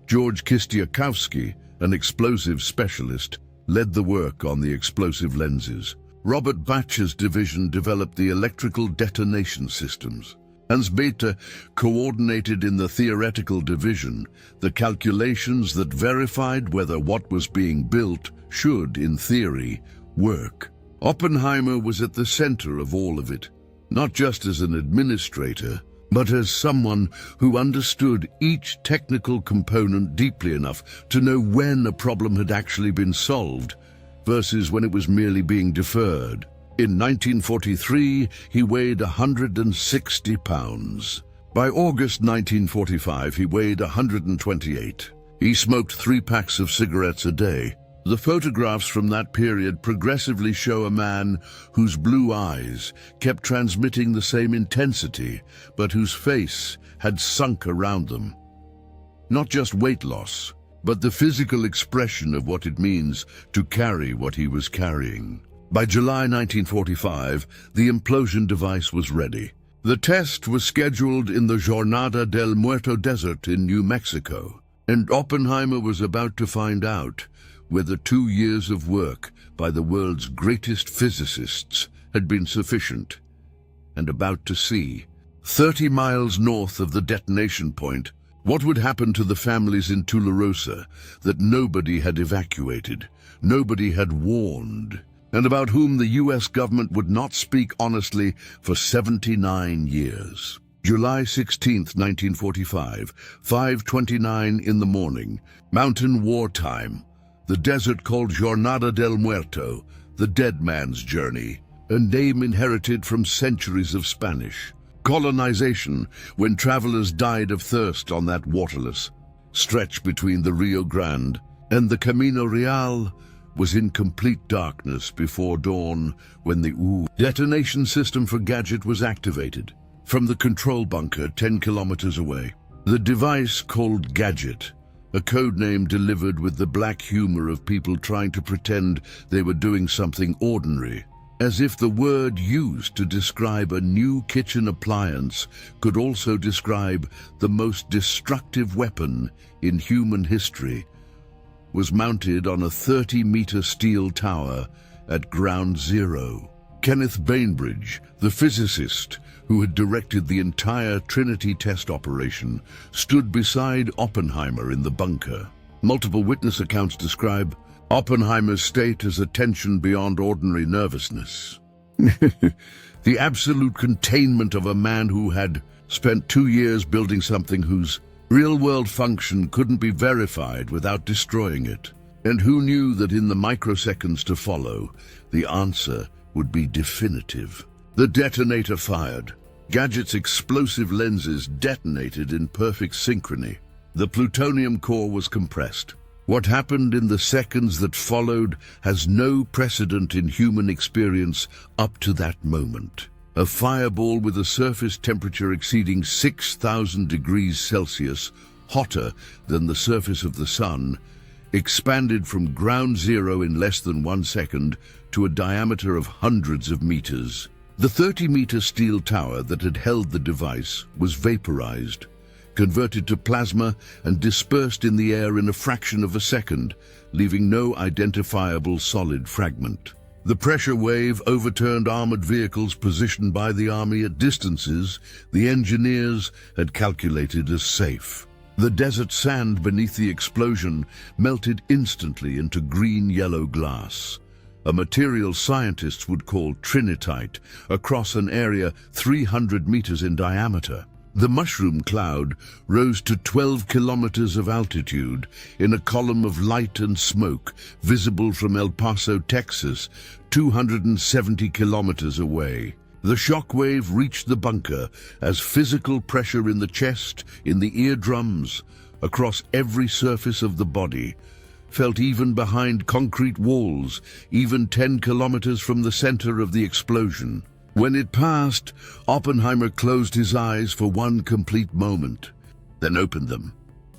George Kistiakowsky, an explosive specialist, led the work on the explosive lenses. Robert Batch's division developed the electrical detonation systems. Hans Bethe coordinated in the theoretical division the calculations that verified whether what was being built should, in theory, work. Oppenheimer was at the center of all of it, not just as an administrator, but as someone who understood each technical component deeply enough to know when a problem had actually been solved versus when it was merely being deferred. In 1943, he weighed 160 pounds. By August 1945, he weighed 128. He smoked 3 packs of cigarettes a day. The photographs from that period progressively show a man whose blue eyes kept transmitting the same intensity, but whose face had sunk around them. Not just weight loss, but the physical expression of what it means to carry what he was carrying. By July 1945, the implosion device was ready. The test was scheduled in the Jornada del Muerto Desert in New Mexico, and Oppenheimer was about to find out whether 2 years of work by the world's greatest physicists had been sufficient, and about to see, 30 miles north of the detonation point, what would happen to the families in Tularosa that nobody had evacuated, nobody had warned, and about whom the U.S. government would not speak honestly for 79 years. July 16, 1945, 5:29 in the morning, mountain wartime, the desert called Jornada del Muerto, the dead man's journey, a name inherited from centuries of Spanish colonization when travelers died of thirst on that waterless stretch between the Rio Grande and the Camino Real. Was in complete darkness before dawn when the detonation system for Gadget was activated. From the control bunker 10 kilometers away, the device called Gadget, a code name delivered with the black humor of people trying to pretend they were doing something ordinary, as if the word used to describe a new kitchen appliance could also describe the most destructive weapon in human history, was mounted on a 30-meter steel tower at Ground Zero. Kenneth Bainbridge, the physicist who had directed the entire Trinity test operation, stood beside Oppenheimer in the bunker. Multiple witness accounts describe Oppenheimer's state as a tension beyond ordinary nervousness. The absolute containment of a man who had spent 2 years building something whose real-world function couldn't be verified without destroying it, and who knew that in the microseconds to follow, the answer would be definitive. The detonator fired. Gadget's explosive lenses detonated in perfect synchrony. The plutonium core was compressed. What happened in the seconds that followed has no precedent in human experience up to that moment. A fireball with a surface temperature exceeding 6,000 degrees Celsius, hotter than the surface of the sun, expanded from ground zero in less than 1 second to a diameter of hundreds of meters. The 30-meter steel tower that had held the device was vaporized, converted to plasma, and dispersed in the air in a fraction of a second, leaving no identifiable solid fragment. The pressure wave overturned armored vehicles positioned by the army at distances the engineers had calculated as safe. The desert sand beneath the explosion melted instantly into green-yellow glass, a material scientists would call trinitite, across an area 300 meters in diameter. The mushroom cloud rose to 12 kilometers of altitude in a column of light and smoke visible from El Paso, Texas, 270 kilometers away. The shock wave reached the bunker as physical pressure in the chest, in the eardrums, across every surface of the body, felt even behind concrete walls, even 10 kilometers from the center of the explosion. When it passed, Oppenheimer closed his eyes for one complete moment, then opened them,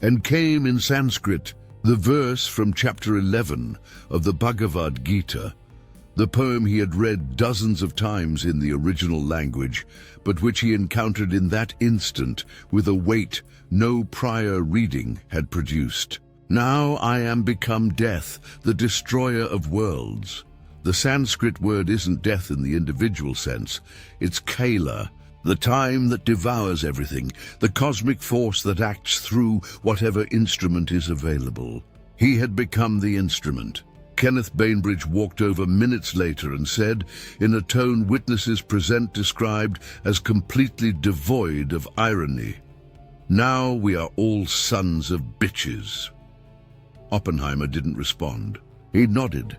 and came in Sanskrit, the verse from chapter 11 of the Bhagavad Gita, the poem he had read dozens of times in the original language, but which he encountered in that instant with a weight no prior reading had produced. Now I am become death, the destroyer of worlds. The Sanskrit word isn't death in the individual sense, it's Kala, the time that devours everything, the cosmic force that acts through whatever instrument is available. He had become the instrument. Kenneth Bainbridge walked over minutes later and said, in a tone witnesses present described as completely devoid of irony, "Now we are all sons of bitches." Oppenheimer didn't respond. He nodded.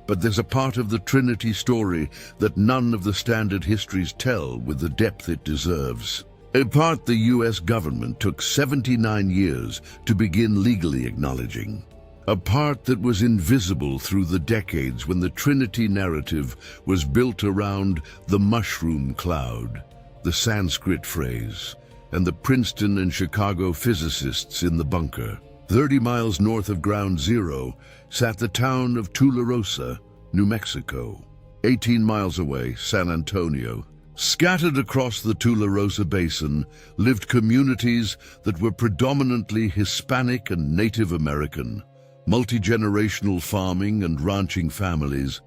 But there's a part of the Trinity story that none of the standard histories tell with the depth it deserves. A part the US government took 79 years to begin legally acknowledging. A part that was invisible through the decades when the Trinity narrative was built around the mushroom cloud, the Sanskrit phrase, and the Princeton and Chicago physicists in the bunker. 30 miles north of Ground Zero sat the town of Tularosa, New Mexico. 18 miles away, San Antonio. Scattered across the Tularosa Basin lived communities that were predominantly Hispanic and Native American, multi-generational farming and ranching families,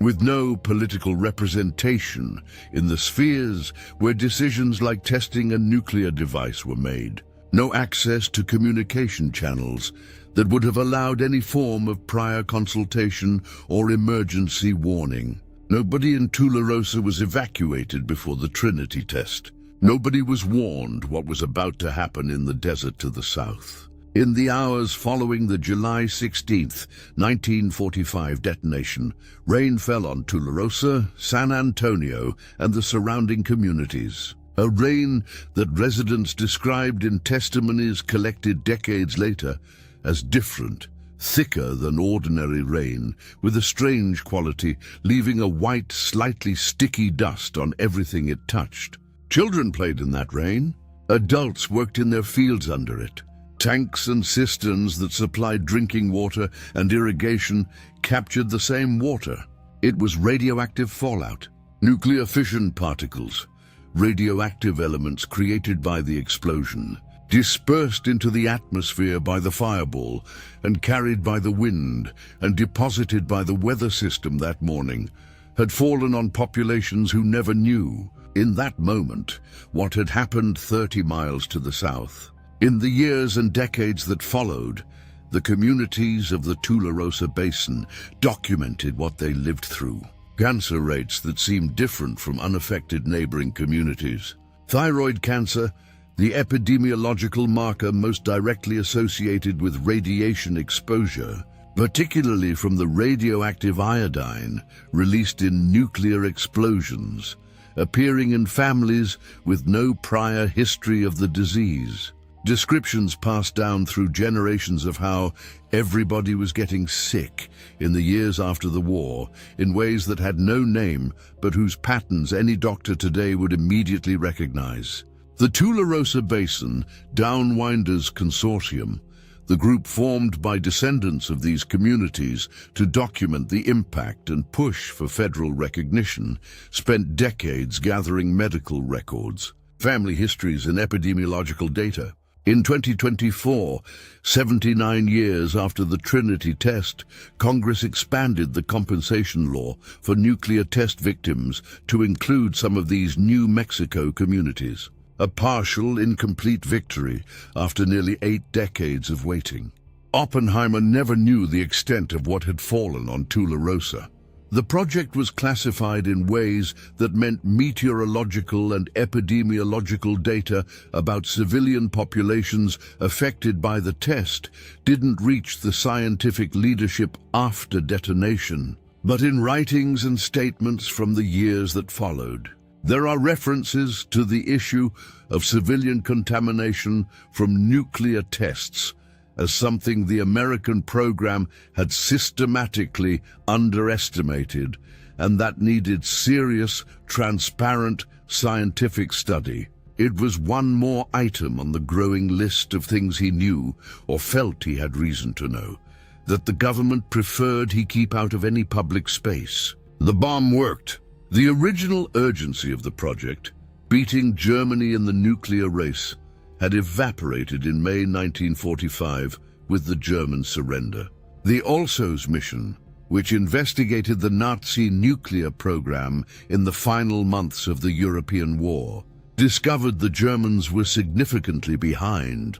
with no political representation in the spheres where decisions like testing a nuclear device were made. No access to communication channels that would have allowed any form of prior consultation or emergency warning. Nobody in Tularosa was evacuated before the Trinity test. Nobody was warned what was about to happen in the desert to the south. In the hours following the July 16, 1945 detonation, rain fell on Tularosa, San Antonio, and the surrounding communities. A rain that residents described in testimonies collected decades later as different, thicker than ordinary rain, with a strange quality, leaving a white, slightly sticky dust on everything it touched. Children played in that rain. Adults worked in their fields under it. Tanks and cisterns that supplied drinking water and irrigation captured the same water. It was radioactive fallout, nuclear fission particles, radioactive elements created by the explosion, dispersed into the atmosphere by the fireball and carried by the wind and deposited by the weather system that morning, had fallen on populations who never knew, in that moment, what had happened 30 miles to the south. In the years and decades that followed, the communities of the Tularosa Basin documented what they lived through. Cancer rates that seemed different from unaffected neighboring communities. Thyroid cancer, the epidemiological marker most directly associated with radiation exposure, particularly from the radioactive iodine released in nuclear explosions, appearing in families with no prior history of the disease. Descriptions passed down through generations of how everybody was getting sick in the years after the war in ways that had no name but whose patterns any doctor today would immediately recognize. The Tularosa Basin Downwinders Consortium, the group formed by descendants of these communities to document the impact and push for federal recognition, spent decades gathering medical records, family histories and epidemiological data. In 2024, 79 years after the Trinity test, Congress expanded the compensation law for nuclear test victims to include some of these New Mexico communities. A partial, incomplete victory after nearly 8 decades of waiting. Oppenheimer never knew the extent of what had fallen on Tularosa. The project was classified in ways that meant meteorological and epidemiological data about civilian populations affected by the test didn't reach the scientific leadership after detonation, but in writings and statements from the years that followed. There are references to the issue of civilian contamination from nuclear tests as something the American program had systematically underestimated and that needed serious, transparent scientific study. It was one more item on the growing list of things he knew, or felt he had reason to know, that the government preferred he keep out of any public space. The bomb worked. The original urgency of the project, beating Germany in the nuclear race, had evaporated in May 1945 with the German surrender. The ALSO's mission, which investigated the Nazi nuclear program in the final months of the European war, discovered the Germans were significantly behind.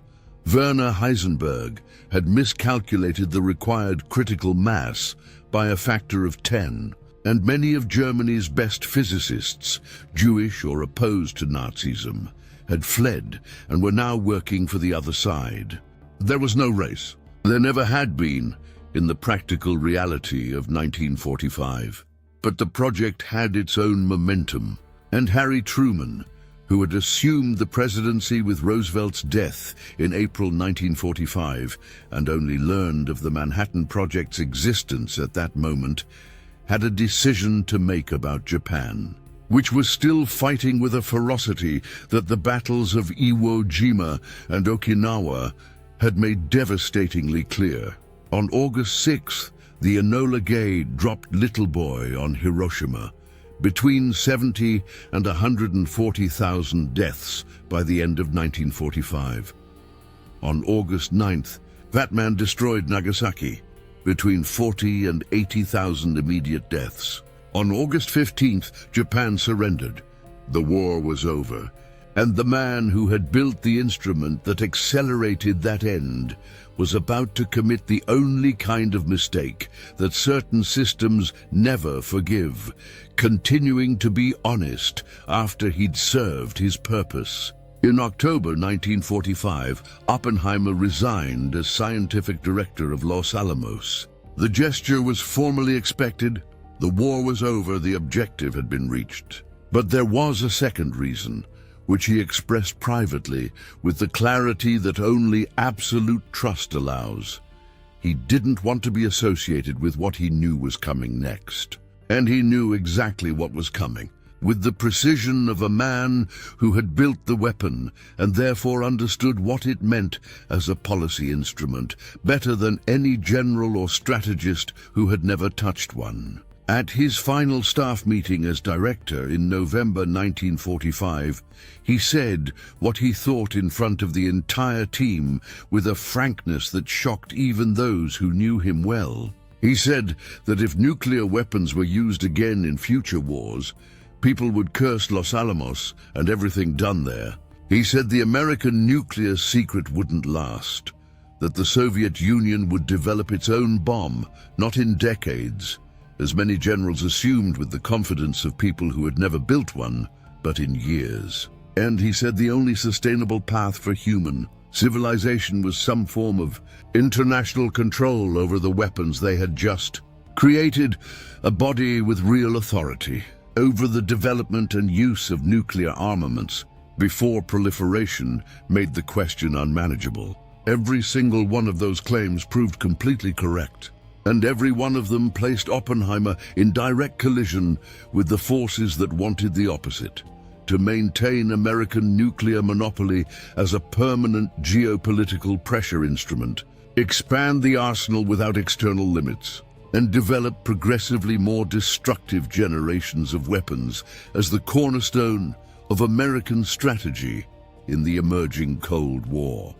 Werner Heisenberg had miscalculated the required critical mass by a factor of 10, and many of Germany's best physicists, Jewish or opposed to Nazism, had fled and were now working for the other side. There was no race. There never had been in the practical reality of 1945. But the project had its own momentum, and Harry Truman, who had assumed the presidency with Roosevelt's death in April 1945 and only learned of the Manhattan Project's existence at that moment, had a decision to make about Japan, which was still fighting with a ferocity that the battles of Iwo Jima and Okinawa had made devastatingly clear. On August 6th, the Enola Gay dropped Little Boy on Hiroshima, between 70 and 140,000 deaths by the end of 1945. On August 9th, Fat Man destroyed Nagasaki, between 40 and 80,000 immediate deaths. On August 15th, Japan surrendered. The war was over, and the man who had built the instrument that accelerated that end was about to commit the only kind of mistake that certain systems never forgive, continuing to be honest after he'd served his purpose. In October 1945, Oppenheimer resigned as scientific director of Los Alamos. The gesture was formally expected. The war was over, the objective had been reached. But there was a second reason, which he expressed privately with the clarity that only absolute trust allows. He didn't want to be associated with what he knew was coming next. And he knew exactly what was coming, with the precision of a man who had built the weapon and therefore understood what it meant as a policy instrument, better than any general or strategist who had never touched one. At his final staff meeting as director in November 1945, he said what he thought in front of the entire team with a frankness that shocked even those who knew him well. He said that if nuclear weapons were used again in future wars, people would curse Los Alamos and everything done there. He said the American nuclear secret wouldn't last, that the Soviet Union would develop its own bomb, not in decades, as many generals assumed with the confidence of people who had never built one, but in years. And he said the only sustainable path for human civilization was some form of international control over the weapons they had just created, a body with real authority over the development and use of nuclear armaments before proliferation made the question unmanageable. Every single one of those claims proved completely correct, and every one of them placed Oppenheimer in direct collision with the forces that wanted the opposite: to maintain American nuclear monopoly as a permanent geopolitical pressure instrument, expand the arsenal without external limits, and develop progressively more destructive generations of weapons as the cornerstone of American strategy in the emerging Cold War.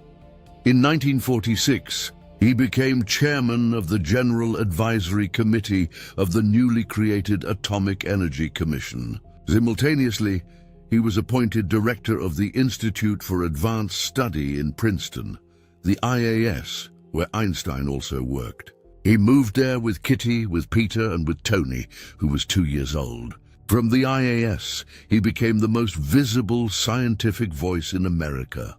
In 1946, he became chairman of the General Advisory Committee of the newly created Atomic Energy Commission. Simultaneously, he was appointed director of the Institute for Advanced Study in Princeton, the IAS, where Einstein also worked. He moved there with Kitty, with Peter, and with Tony, who was 2 years old. From the IAS, he became the most visible scientific voice in America.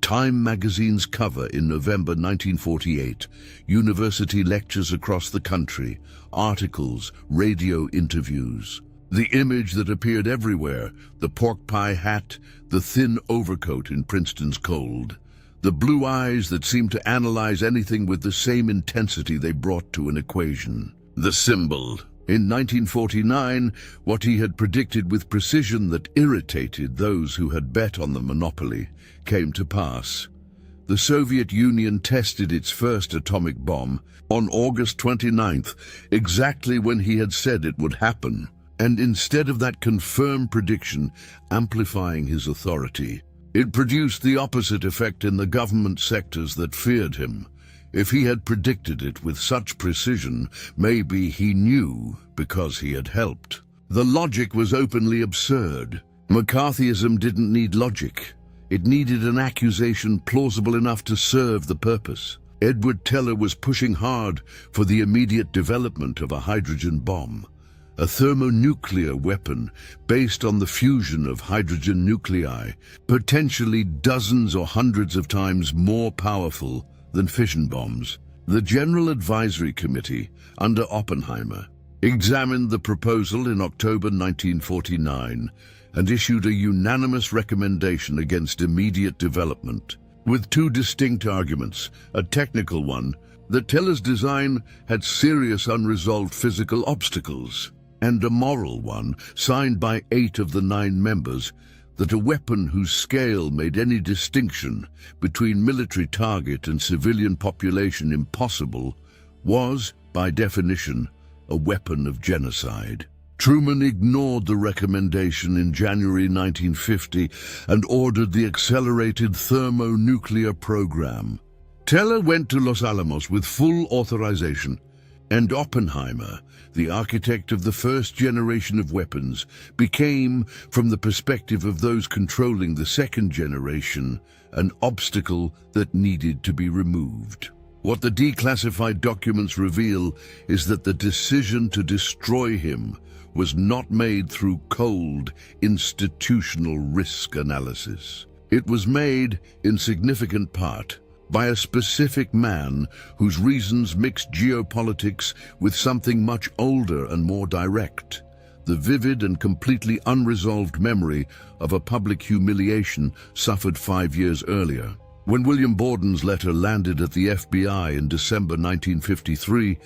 Time magazine's cover in November 1948, university lectures across the country, articles, radio interviews. The image that appeared everywhere, the pork pie hat, the thin overcoat in Princeton's cold, the blue eyes that seemed to analyze anything with the same intensity they brought to an equation. The symbol, In 1949, what he had predicted with precision that irritated those who had bet on the monopoly came to pass. The Soviet Union tested its first atomic bomb on August 29th, exactly when he had said it would happen. And instead of that confirmed prediction amplifying his authority, it produced the opposite effect in the government sectors that feared him. If he had predicted it with such precision, maybe he knew because he had helped. The logic was openly absurd. McCarthyism didn't need logic. It needed an accusation plausible enough to serve the purpose. Edward Teller was pushing hard for the immediate development of a hydrogen bomb, a thermonuclear weapon based on the fusion of hydrogen nuclei, potentially dozens or hundreds of times more powerful than fission bombs. The General Advisory Committee, under Oppenheimer, examined the proposal in October 1949 and issued a unanimous recommendation against immediate development, with two distinct arguments: a technical one, that Teller's design had serious unresolved physical obstacles, and a moral one, signed by 8 of the 9 members, that a weapon whose scale made any distinction between military target and civilian population impossible was, by definition, a weapon of genocide. Truman ignored the recommendation in January 1950 and ordered the accelerated thermonuclear program. Teller went to Los Alamos with full authorization, and Oppenheimer, the architect of the first generation of weapons, became, from the perspective of those controlling the second generation, an obstacle that needed to be removed. What the declassified documents reveal is that the decision to destroy him was not made through cold, institutional risk analysis. It was made, in significant part, by a specific man whose reasons mixed geopolitics with something much older and more direct: the vivid and completely unresolved memory of a public humiliation suffered 5 years earlier. When William Borden's letter landed at the FBI in December 1953,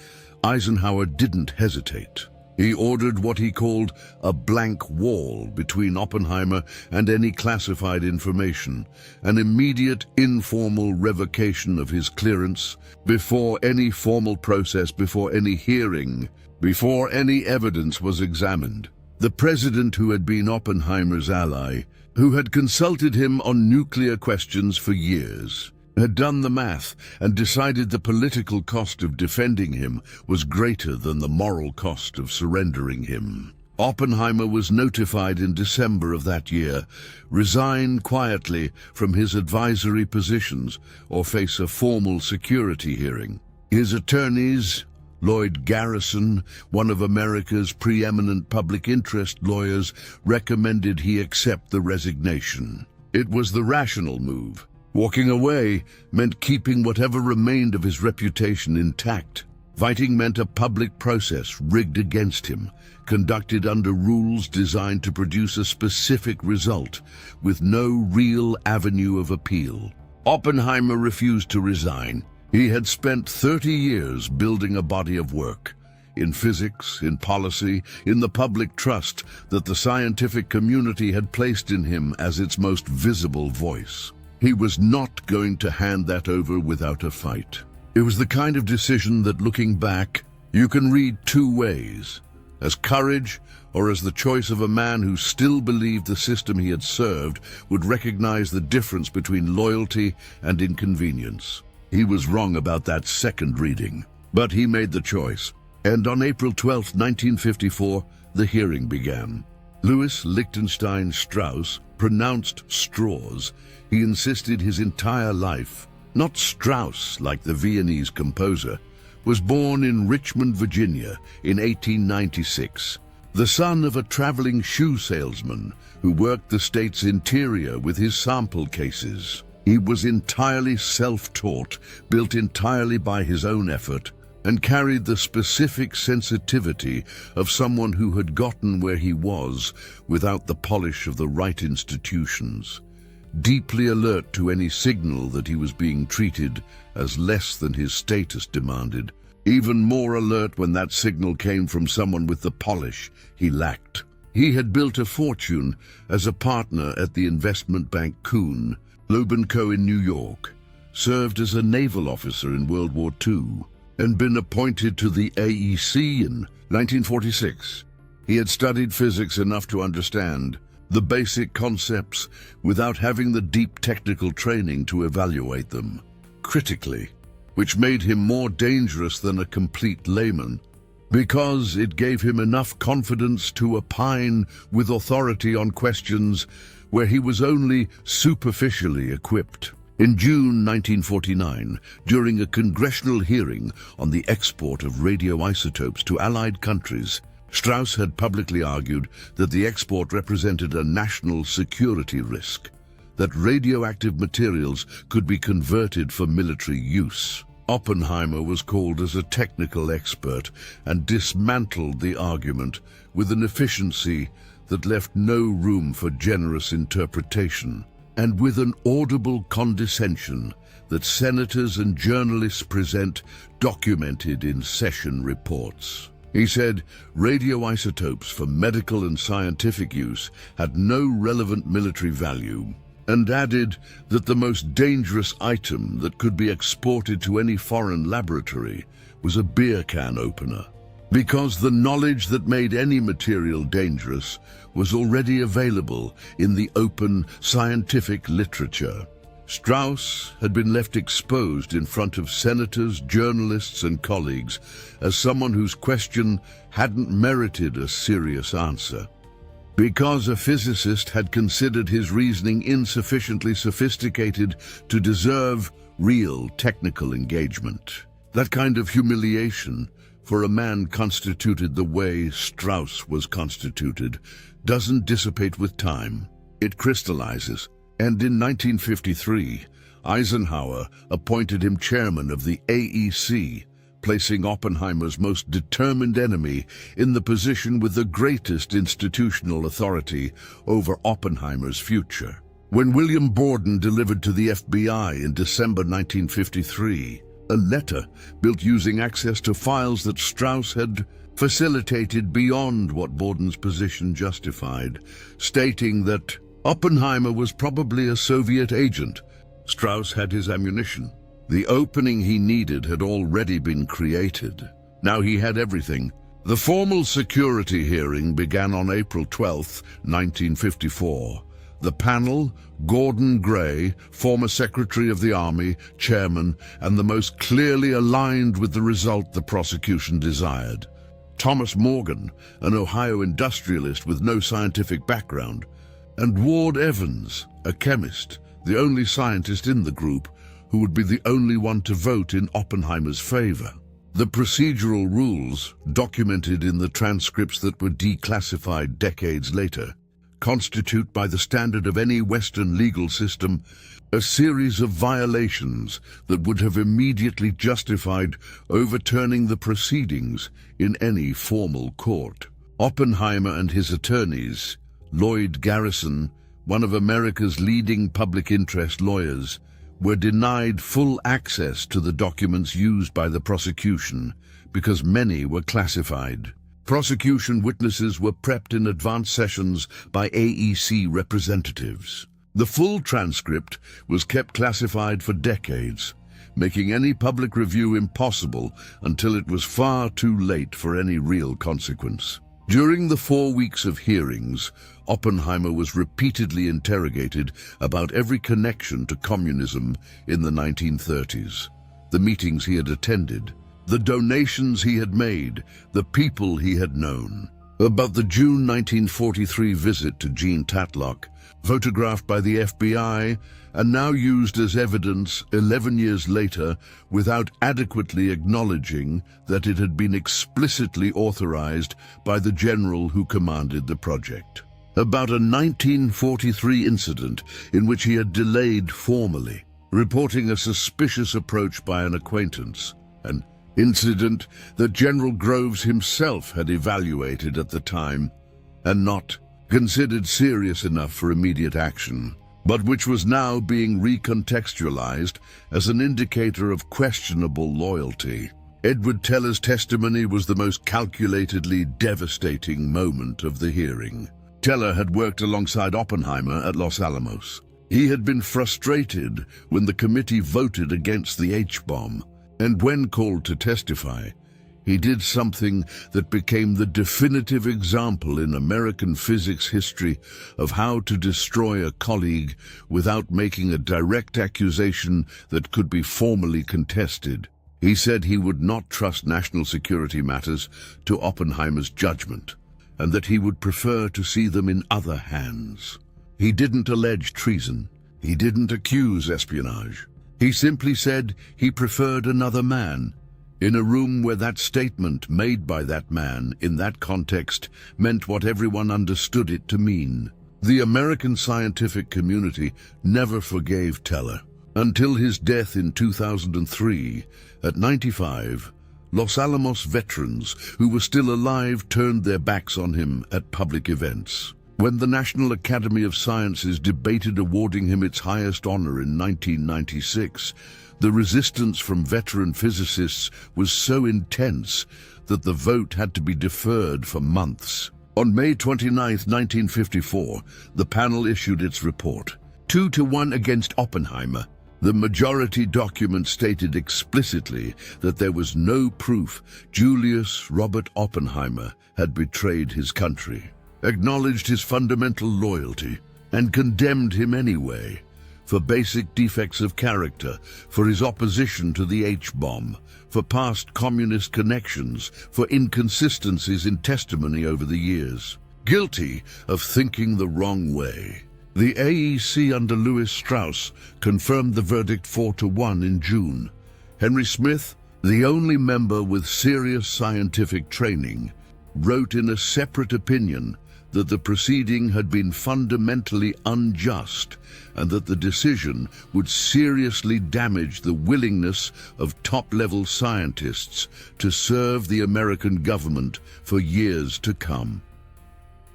Eisenhower didn't hesitate. He ordered what he called a blank wall between Oppenheimer and any classified information, an immediate informal revocation of his clearance, before any formal process, before any hearing, before any evidence was examined. The president, who had been Oppenheimer's ally, who had consulted him on nuclear questions for years, had done the math and decided the political cost of defending him was greater than the moral cost of surrendering him. Oppenheimer was notified in December of that year, resign quietly from his advisory positions or face a formal security hearing. His attorneys, Lloyd Garrison, one of America's preeminent public interest lawyers, recommended he accept the resignation. It was the rational move. Walking away meant keeping whatever remained of his reputation intact. Fighting meant a public process rigged against him, conducted under rules designed to produce a specific result, with no real avenue of appeal. Oppenheimer refused to resign. He had spent 30 years building a body of work, in physics, in policy, in the public trust that the scientific community had placed in him as its most visible voice. He was not going to hand that over without a fight. It was the kind of decision that, looking back, you can read 2 ways: as courage or as the choice of a man who still believed the system he had served would recognize the difference between loyalty and inconvenience. He was wrong about that second reading, but he made the choice. And on April 12, 1954, the hearing began. Louis Lichtenstein Strauss pronounced Strauss. He insisted his entire life, not Strauss like the Viennese composer, was born in Richmond, Virginia in 1896, the son of a traveling shoe salesman who worked the state's interior with his sample cases. He was entirely self-taught, built entirely by his own effort, and carried the specific sensitivity of someone who had gotten where he was without the polish of the right institutions. Deeply alert to any signal that he was being treated as less than his status demanded, even more alert when that signal came from someone with the polish he lacked. He had built a fortune as a partner at the investment bank Kuhn, Loeb & Co. in New York, served as a naval officer in World War II, and been appointed to the AEC in 1946. He had studied physics enough to understand the basic concepts without having the deep technical training to evaluate them critically, which made him more dangerous than a complete layman, because it gave him enough confidence to opine with authority on questions where he was only superficially equipped. In June 1949, during a congressional hearing on the export of radioisotopes to Allied countries, Strauss had publicly argued that the export represented a national security risk, that radioactive materials could be converted for military use. Oppenheimer was called as a technical expert and dismantled the argument with an efficiency that left no room for generous interpretation, and with an audible condescension that senators and journalists present documented in session reports. He said radioisotopes for medical and scientific use had no relevant military value, and added that the most dangerous item that could be exported to any foreign laboratory was a beer can opener, because the knowledge that made any material dangerous was already available in the open scientific literature. Strauss had been left exposed in front of senators, journalists, and colleagues as someone whose question hadn't merited a serious answer, because a physicist had considered his reasoning insufficiently sophisticated to deserve real technical engagement. That kind of humiliation, for a man constituted the way Strauss was constituted, doesn't dissipate with time. It crystallizes. And in 1953, Eisenhower appointed him chairman of the AEC, placing Oppenheimer's most determined enemy in the position with the greatest institutional authority over Oppenheimer's future. When William Borden delivered to the FBI in December 1953 a letter built using access to files that Strauss had facilitated beyond what Borden's position justified, stating that Oppenheimer was probably a Soviet agent, Strauss had his ammunition. The opening he needed had already been created. Now he had everything. The formal security hearing began on April 12, 1954. The panel, Gordon Gray, former Secretary of the Army, chairman, and the most clearly aligned with the result the prosecution desired. Thomas Morgan, an Ohio industrialist with no scientific background, and Ward Evans, a chemist, the only scientist in the group who would be the only one to vote in Oppenheimer's favor. The procedural rules, documented in the transcripts that were declassified decades later, constitute, by the standard of any Western legal system, a series of violations that would have immediately justified overturning the proceedings in any formal court. Oppenheimer and his attorneys, Lloyd Garrison, one of America's leading public interest lawyers, were denied full access to the documents used by the prosecution because many were classified. Prosecution witnesses were prepped in advance sessions by AEC representatives. The full transcript was kept classified for decades, making any public review impossible until it was far too late for any real consequence. During the 4 weeks of hearings, Oppenheimer was repeatedly interrogated about every connection to communism in the 1930s, the meetings he had attended, the donations he had made, the people he had known. About the June 1943 visit to Jean Tatlock, photographed by the FBI and now used as evidence 11 years later without adequately acknowledging that it had been explicitly authorized by the general who commanded the project. About a 1943 incident in which he had delayed formally, reporting a suspicious approach by an acquaintance, an incident that General Groves himself had evaluated at the time and not considered serious enough for immediate action, but which was now being recontextualized as an indicator of questionable loyalty. Edward Teller's testimony was the most calculatedly devastating moment of the hearing. Teller had worked alongside Oppenheimer at Los Alamos. He had been frustrated when the committee voted against the H-bomb, and when called to testify, he did something that became the definitive example in American physics history of how to destroy a colleague without making a direct accusation that could be formally contested. He said he would not trust national security matters to Oppenheimer's judgment, and that he would prefer to see them in other hands. He didn't allege treason. He didn't accuse espionage. He simply said he preferred another man, in a room where that statement made by that man in that context meant what everyone understood it to mean. The American scientific community never forgave Teller. Until his death in 2003, at 95, Los Alamos veterans who were still alive turned their backs on him at public events. When the National Academy of Sciences debated awarding him its highest honor in 1996, the resistance from veteran physicists was so intense that the vote had to be deferred for months. On May 29, 1954, the panel issued its report, 2-1 against Oppenheimer. The majority document stated explicitly that there was no proof Julius Robert Oppenheimer had betrayed his country, acknowledged his fundamental loyalty, and condemned him anyway, for basic defects of character, for his opposition to the H-bomb, for past communist connections, for inconsistencies in testimony over the years. Guilty of thinking the wrong way. The AEC under Lewis Strauss confirmed the verdict 4-1 in June. Henry Smith, the only member with serious scientific training, wrote in a separate opinion that the proceeding had been fundamentally unjust and that the decision would seriously damage the willingness of top-level scientists to serve the American government for years to come.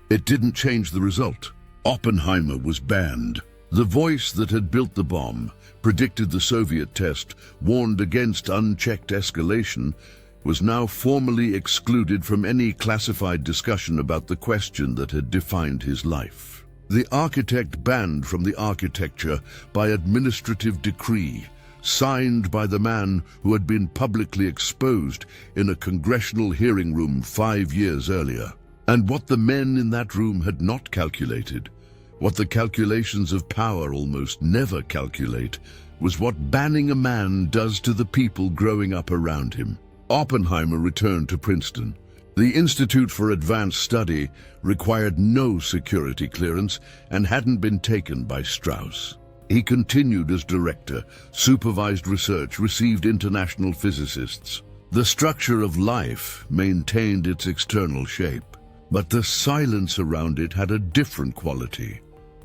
It didn't change the result. Oppenheimer was banned. The voice that had built the bomb, predicted the Soviet test, warned against unchecked escalation, was now formally excluded from any classified discussion about the question that had defined his life. The architect banned from the architecture by administrative decree, signed by the man who had been publicly exposed in a congressional hearing room 5 years earlier. And what the men in that room had not calculated, what the calculations of power almost never calculate, was what banning a man does to the people growing up around him. Oppenheimer returned to Princeton. The Institute for Advanced Study required no security clearance and hadn't been taken by Strauss. He continued as director, supervised research, received international physicists. The structure of life maintained its external shape, but the silence around it had a different quality.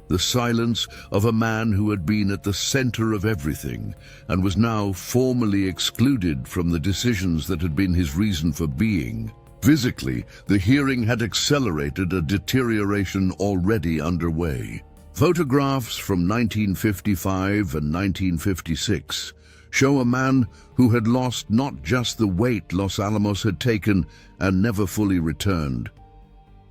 The silence of a man who had been at the center of everything and was now formally excluded from the decisions that had been his reason for being. Physically, the hearing had accelerated a deterioration already underway. Photographs from 1955 and 1956 show a man who had lost not just the weight Los Alamos had taken and never fully returned.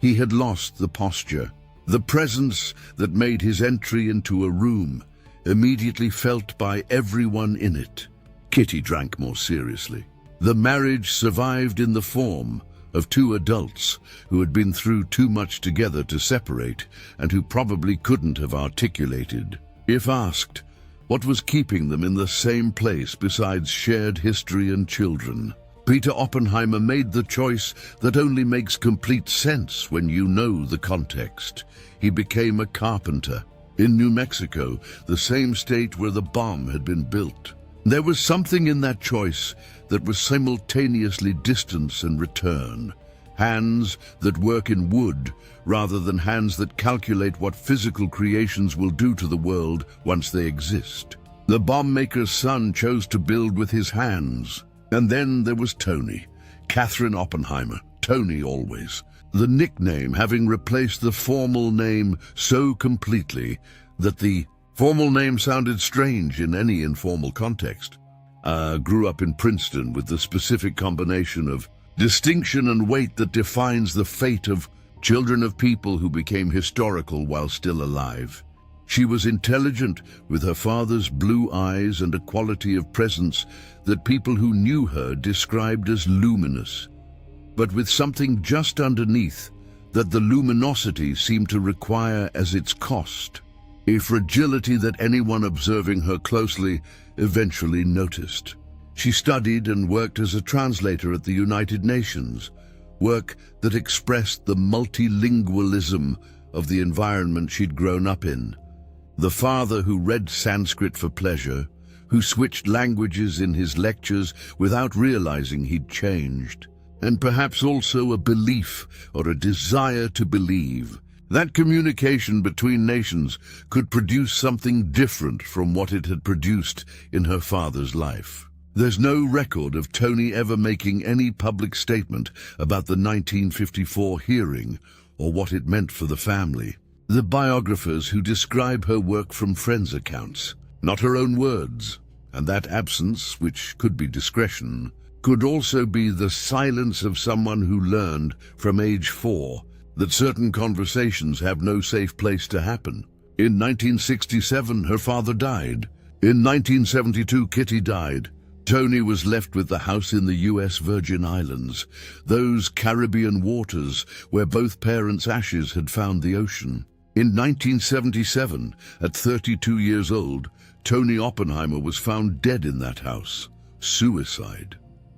He had lost the posture, the presence that made his entry into a room immediately felt by everyone in it. Kitty drank more seriously. The marriage survived in the form of 2 adults who had been through too much together to separate and who probably couldn't have articulated, if asked, what was keeping them in the same place besides shared history and children. Peter Oppenheimer made the choice that only makes complete sense when you know the context. He became a carpenter in New Mexico, the same state where the bomb had been built. There was something in that choice that was simultaneously distance and return. Hands that work in wood rather than hands that calculate what physical creations will do to the world once they exist. The bomb maker's son chose to build with his hands. And then there was Tony, Catherine Oppenheimer, Tony always, the nickname having replaced the formal name so completely that the formal name sounded strange in any informal context. grew up in Princeton with the specific combination of distinction and weight that defines the fate of children of people who became historical while still alive. She was intelligent, with her father's blue eyes and a quality of presence that people who knew her described as luminous, but with something just underneath that the luminosity seemed to require as its cost, a fragility that anyone observing her closely eventually noticed. She studied and worked as a translator at the United Nations, work that expressed the multilingualism of the environment she'd grown up in. The father who read Sanskrit for pleasure, who switched languages in his lectures without realizing he'd changed, and perhaps also a belief or a desire to believe. That communication between nations could produce something different from what it had produced in her father's life. There's no record of Toni ever making any public statement about the 1954 hearing or what it meant for the family. The biographers who describe her work from friends' accounts, not her own words, and that absence, which could be discretion, could also be the silence of someone who learned from age 4 that certain conversations have no safe place to happen. In 1967, her father died. In 1972, Kitty died. Toni was left with the house in the U.S. Virgin Islands, those Caribbean waters where both parents' ashes had found the ocean. In 1977, at 32 years old, Toni Oppenheimer was found dead in that house. Suicide.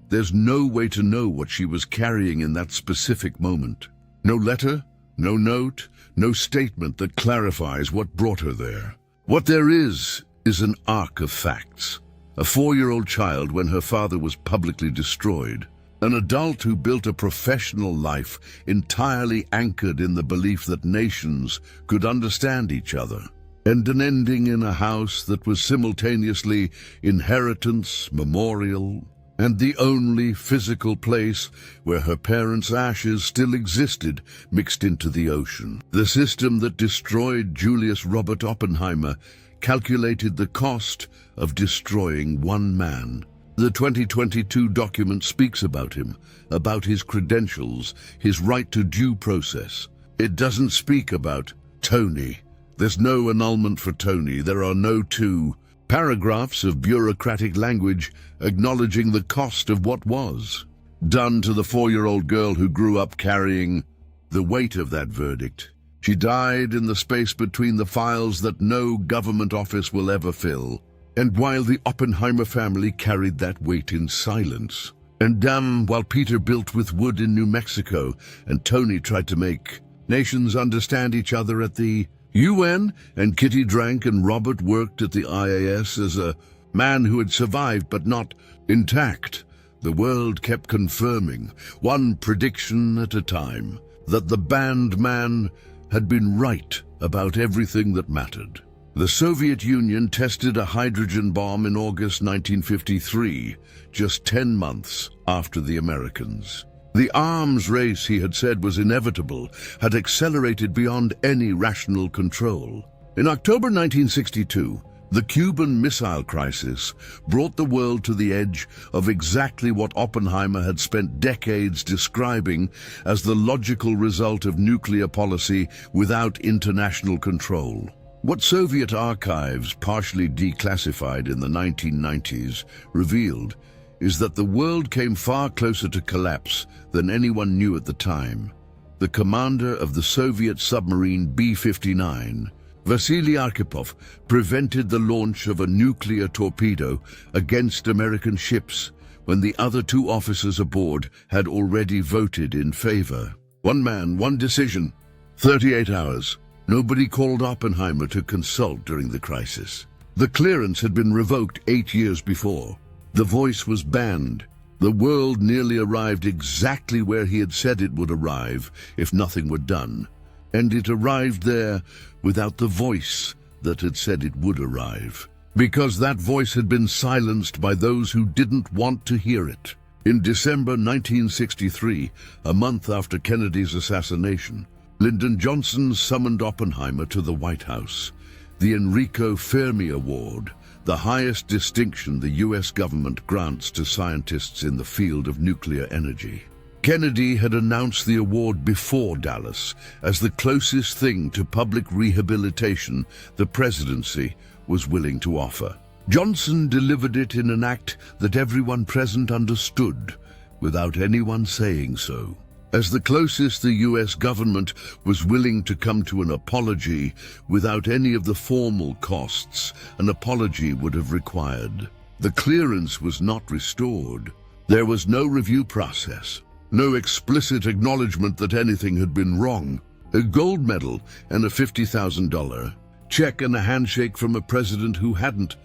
There's no way to know what she was carrying in that specific moment. No letter, no note, no statement that clarifies what brought her there. What there is an arc of facts. A 4-year-old child when her father was publicly destroyed. An adult who built a professional life entirely anchored in the belief that nations could understand each other. And an ending in a house that was simultaneously inheritance, memorial, and the only physical place where her parents' ashes still existed mixed into the ocean. The system that destroyed Julius Robert Oppenheimer calculated the cost of destroying one man. The 2022 document speaks about him, about his credentials, his right to due process. It doesn't speak about Toni. There's no annulment for Toni. There are no 2 paragraphs of bureaucratic language acknowledging the cost of what was done to the 4-year-old girl who grew up carrying the weight of that verdict. She died in the space between the files that no government office will ever fill. And while the Oppenheimer family carried that weight in silence, and while Peter built with wood in New Mexico and Toni tried to make nations understand each other at the UN, and Kitty drank and Robert worked at the IAS as a man who had survived but not intact, the world kept confirming, one prediction at a time, that the banned man had been right about everything that mattered. The Soviet Union tested a hydrogen bomb in August 1953, just 10 months after the Americans. The arms race he had said was inevitable had accelerated beyond any rational control. In October 1962, the Cuban Missile Crisis brought the world to the edge of exactly what Oppenheimer had spent decades describing as the logical result of nuclear policy without international control. What Soviet archives, partially declassified in the 1990s, revealed is that the world came far closer to collapse than anyone knew at the time. The commander of the Soviet submarine B-59, Vasily Arkhipov, prevented the launch of a nuclear torpedo against American ships when the other 2 officers aboard had already voted in favor. One man, one decision, 38 hours. Nobody called Oppenheimer to consult during the crisis. The clearance had been revoked 8 years before. The voice was banned. The world nearly arrived exactly where he had said it would arrive if nothing were done. And it arrived there without the voice that had said it would arrive. Because that voice had been silenced by those who didn't want to hear it. In December 1963, a month after Kennedy's assassination, Lyndon Johnson summoned Oppenheimer to the White House. The Enrico Fermi Award, the highest distinction the U.S. government grants to scientists in the field of nuclear energy. Kennedy had announced the award before Dallas as the closest thing to public rehabilitation the presidency was willing to offer. Johnson delivered it in an act that everyone present understood, without anyone saying so. As the closest the U.S. government was willing to come to an apology without any of the formal costs an apology would have required. The clearance was not restored. There was no review process, no explicit acknowledgement that anything had been wrong. A gold medal and a $50,000 check and a handshake from a president who hadn't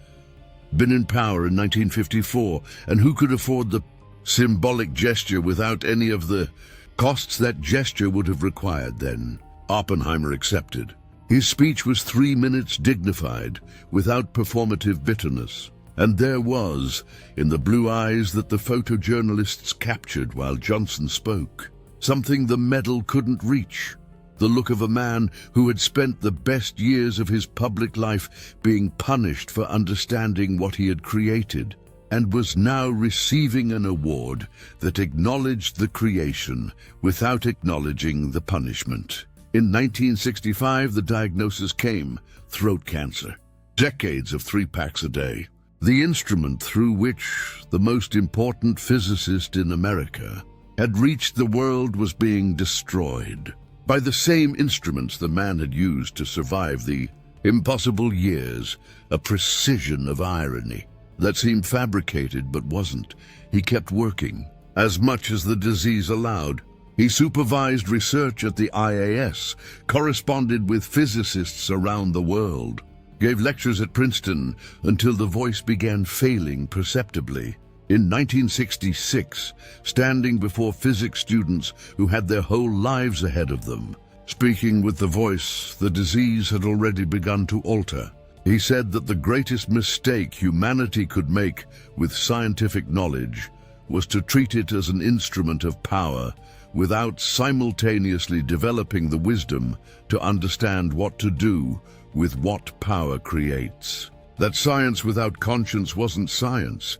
been in power in 1954 and who could afford the symbolic gesture without any of the costs that gesture would have required then. Oppenheimer accepted. His speech was 3 minutes dignified, without performative bitterness. And there was, in the blue eyes that the photojournalists captured while Johnson spoke, something the medal couldn't reach. The look of a man who had spent the best years of his public life being punished for understanding what he had created, and was now receiving an award that acknowledged the creation without acknowledging the punishment. In 1965, the diagnosis came: throat cancer. Decades of 3 packs a day. The instrument through which the most important physicist in America had reached the world was being destroyed by the same instruments the man had used to survive the impossible years, a precision of irony that seemed fabricated but wasn't. He kept working, as much as the disease allowed. He supervised research at the IAS, corresponded with physicists around the world, gave lectures at Princeton until the voice began failing perceptibly. In 1966, standing before physics students who had their whole lives ahead of them, speaking with the voice the disease had already begun to alter, he said that the greatest mistake humanity could make with scientific knowledge was to treat it as an instrument of power without simultaneously developing the wisdom to understand what to do with what power creates. That science without conscience wasn't science,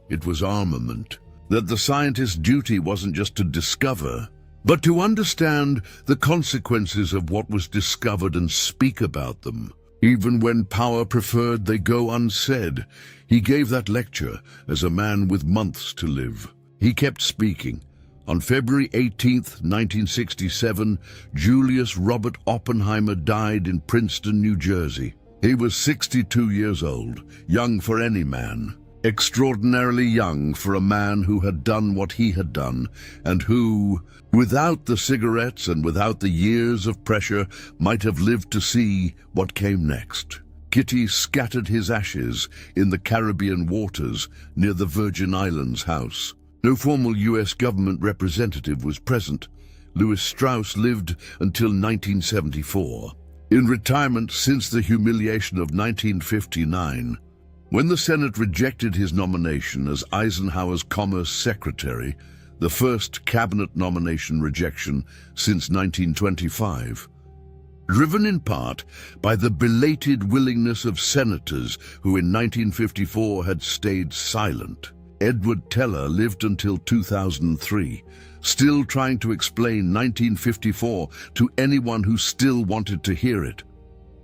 it was armament. That the scientist's duty wasn't just to discover, but to understand the consequences of what was discovered and speak about them. Even when power preferred they go unsaid. He gave that lecture as a man with months to live. He kept speaking. On February 18, 1967, Julius Robert Oppenheimer died in Princeton, New Jersey. He was 62 years old, young for any man. Extraordinarily young for a man who had done what he had done, and who, without the cigarettes and without the years of pressure, might have lived to see what came next. Kitty scattered his ashes in the Caribbean waters near the Virgin Islands house. No formal U.S. government representative was present. Lewis Strauss lived until 1974. In retirement since the humiliation of 1959, when the Senate rejected his nomination as Eisenhower's Commerce Secretary, the first cabinet nomination rejection since 1925, driven in part by the belated willingness of senators who in 1954 had stayed silent. Edward Teller lived until 2003, still trying to explain 1954 to anyone who still wanted to hear it.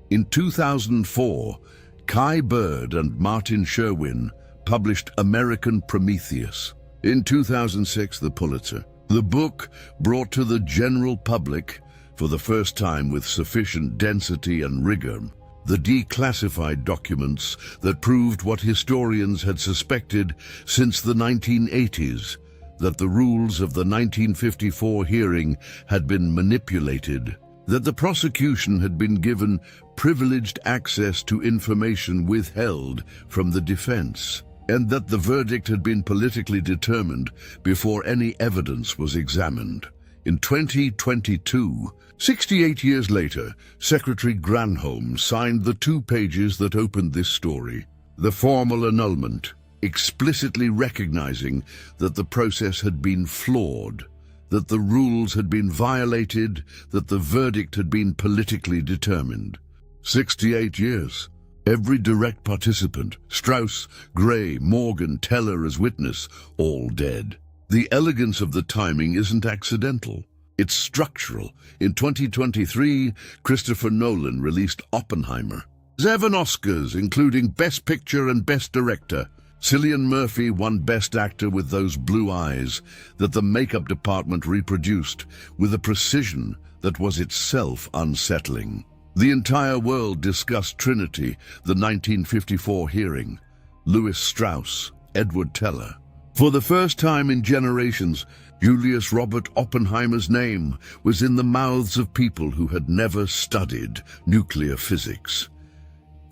In 2004, Kai Bird and Martin Sherwin published American Prometheus. In 2006, the Pulitzer. The book brought to the general public, for the first time with sufficient density and rigor, the declassified documents that proved what historians had suspected since the 1980s, that the rules of the 1954 hearing had been manipulated, that the prosecution had been given privileged access to information withheld from the defense, and that the verdict had been politically determined before any evidence was examined. In 2022, 68 years later, Secretary Granholm signed the 2 pages that opened this story. The formal annulment, explicitly recognizing that the process had been flawed, that the rules had been violated, that the verdict had been politically determined. 68 years. Every direct participant, Strauss, Gray, Morgan, Teller as witness, all dead. The elegance of the timing isn't accidental. It's structural. In 2023, Christopher Nolan released Oppenheimer. 7 Oscars, including Best Picture and Best Director. Cillian Murphy won Best Actor with those blue eyes that the makeup department reproduced with a precision that was itself unsettling. The entire world discussed Trinity, the 1954 hearing. Louis Strauss, Edward Teller. For the first time in generations, Julius Robert Oppenheimer's name was in the mouths of people who had never studied nuclear physics.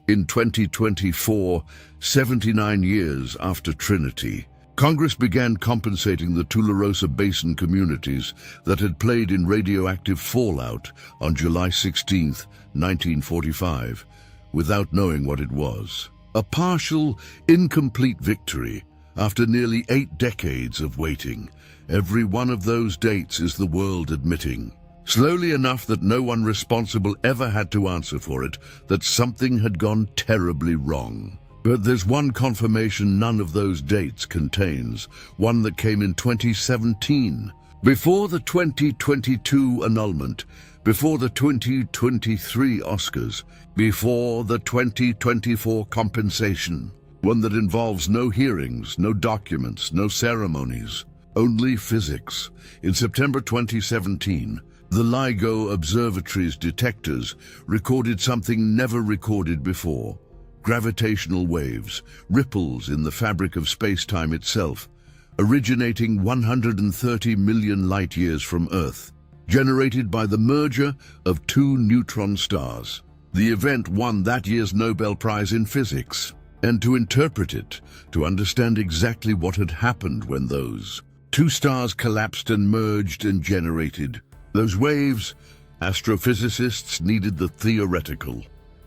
In 2024, 79 years after Trinity, Congress began compensating the Tularosa Basin communities that had played in radioactive fallout on July 16, 1945, without knowing what it was. A partial, incomplete victory after nearly 8 decades of waiting. Every one of those dates is the world admitting, slowly enough that no one responsible ever had to answer for it, that something had gone terribly wrong. But there's one confirmation none of those dates contains, one that came in 2017, before the 2022 annulment, before the 2023 Oscars, before the 2024 compensation, one that involves no hearings, no documents, no ceremonies, only physics. In September 2017, the LIGO Observatory's detectors recorded something never recorded before. Gravitational waves, ripples in the fabric of space-time itself, originating 130 million light-years from Earth, generated by the merger of 2 neutron stars. The event won that year's Nobel Prize in Physics. And to interpret it, to understand exactly what had happened when those 2 stars collapsed and merged and generated those waves, astrophysicists needed the theoretical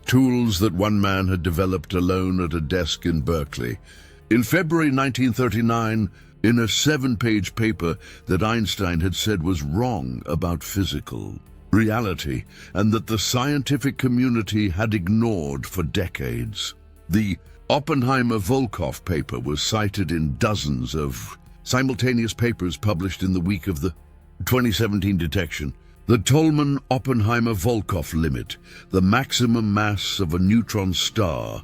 tools that one man had developed alone at a desk in Berkeley. In February 1939, in a 7-page paper that Einstein had said was wrong about physical reality and that the scientific community had ignored for decades. The Oppenheimer-Volkoff paper was cited in dozens of simultaneous papers published in the week of the 2017 detection. The Tolman-Oppenheimer-Volkoff limit, the maximum mass of a neutron star,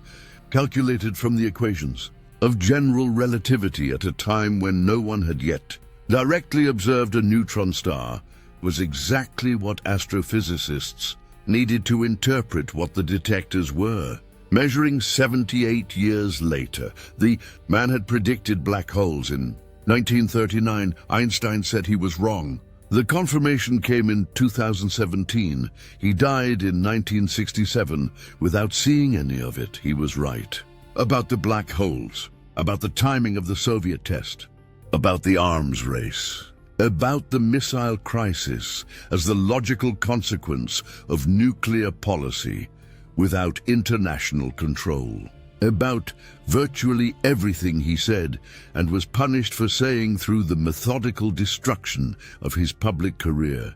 calculated from the equations of general relativity at a time when no one had yet directly observed a neutron star, was exactly what astrophysicists needed to interpret what the detectors were. Measuring 78 years later, the man had predicted black holes in 1939. Einstein said he was wrong. The confirmation came in 2017. He died in 1967 without seeing any of it. He was right. About the black holes, about the timing of the Soviet test, about the arms race, about the missile crisis as the logical consequence of nuclear policy without international control. About virtually everything he said and was punished for saying through the methodical destruction of his public career.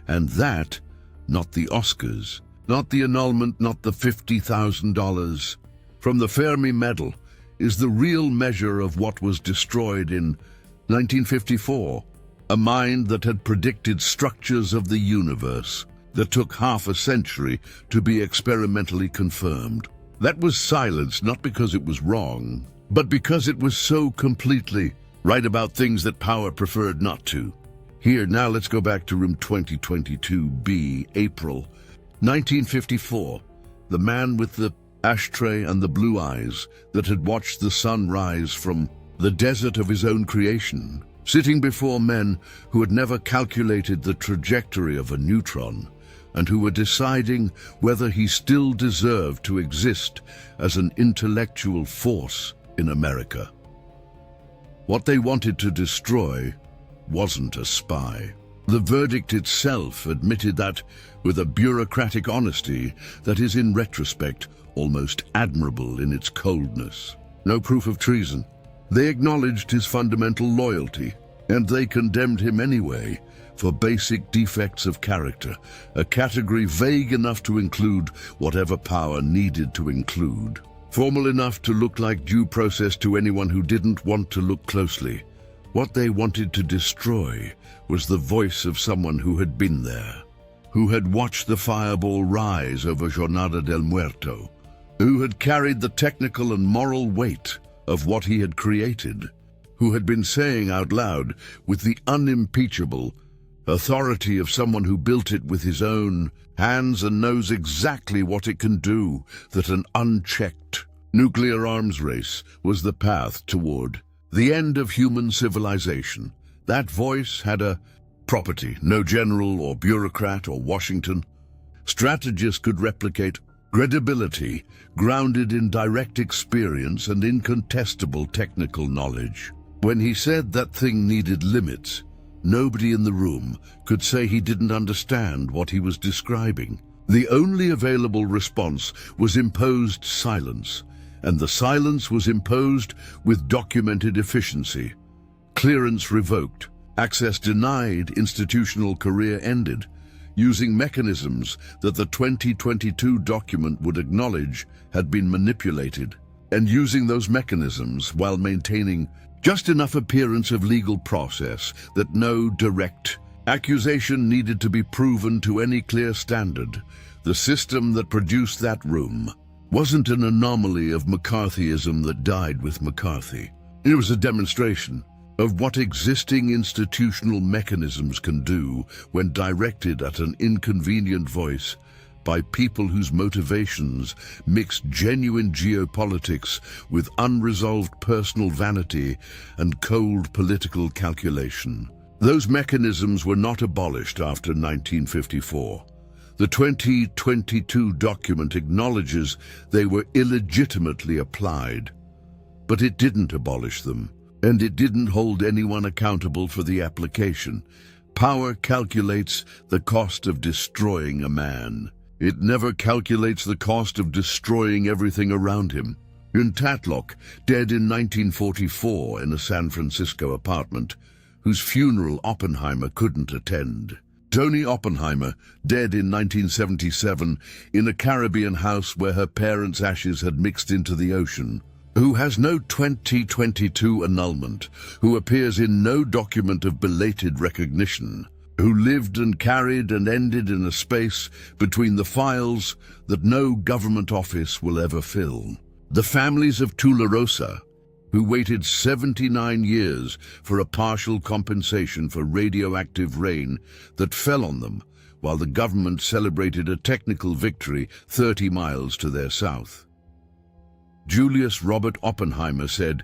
And that, not the Oscars, not the annulment, not the $50,000 from the Fermi Medal, is the real measure of what was destroyed in 1954, a mind that had predicted structures of the universe that took half a century to be experimentally confirmed. That was silenced not because it was wrong, but because it was so completely right about things that power preferred not to. Here, now let's go back to room 2022B, April 1954. The man with the ashtray and the blue eyes that had watched the sun rise from the desert of his own creation, sitting before men who had never calculated the trajectory of a neutron, and who were deciding whether he still deserved to exist as an intellectual force in America. What they wanted to destroy wasn't a spy. The verdict itself admitted that with a bureaucratic honesty that is, in retrospect, almost admirable in its coldness. No proof of treason. They acknowledged his fundamental loyalty. And they condemned him anyway, for basic defects of character, a category vague enough to include whatever power needed to include, formal enough to look like due process to anyone who didn't want to look closely. What they wanted to destroy was the voice of someone who had been there, who had watched the fireball rise over Jornada del Muerto, who had carried the technical and moral weight of what he had created, who had been saying out loud with the unimpeachable authority of someone who built it with his own hands and knows exactly what it can do, that an unchecked nuclear arms race was the path toward the end of human civilization. That voice had a property no general or bureaucrat or Washington strategist could replicate: credibility grounded in direct experience and incontestable technical knowledge. When he said that thing needed limits, nobody in the room could say he didn't understand what he was describing. The only available response was imposed silence, and the silence was imposed with documented efficiency. Clearance revoked, access denied, institutional career ended, using mechanisms that the 2022 document would acknowledge had been manipulated, and using those mechanisms while maintaining just enough appearance of legal process that no direct accusation needed to be proven to any clear standard. The system that produced that room wasn't an anomaly of McCarthyism that died with McCarthy. It was a demonstration of what existing institutional mechanisms can do when directed at an inconvenient voice by people whose motivations mixed genuine geopolitics with unresolved personal vanity and cold political calculation. Those mechanisms were not abolished after 1954. The 2022 document acknowledges they were illegitimately applied, but it didn't abolish them, and it didn't hold anyone accountable for the application. Power calculates the cost of destroying a man. It never calculates the cost of destroying everything around him. In Tatlock, dead in 1944 in a San Francisco apartment, whose funeral Oppenheimer couldn't attend. Toni Oppenheimer, dead in 1977 in a Caribbean house where her parents' ashes had mixed into the ocean, who has no 2022 annulment, who appears in no document of belated recognition, who lived and carried and ended in a space between the files that no government office will ever fill. The families of Tularosa, who waited 79 years for a partial compensation for radioactive rain that fell on them while the government celebrated a technical victory 30 miles to their south. Julius Robert Oppenheimer said,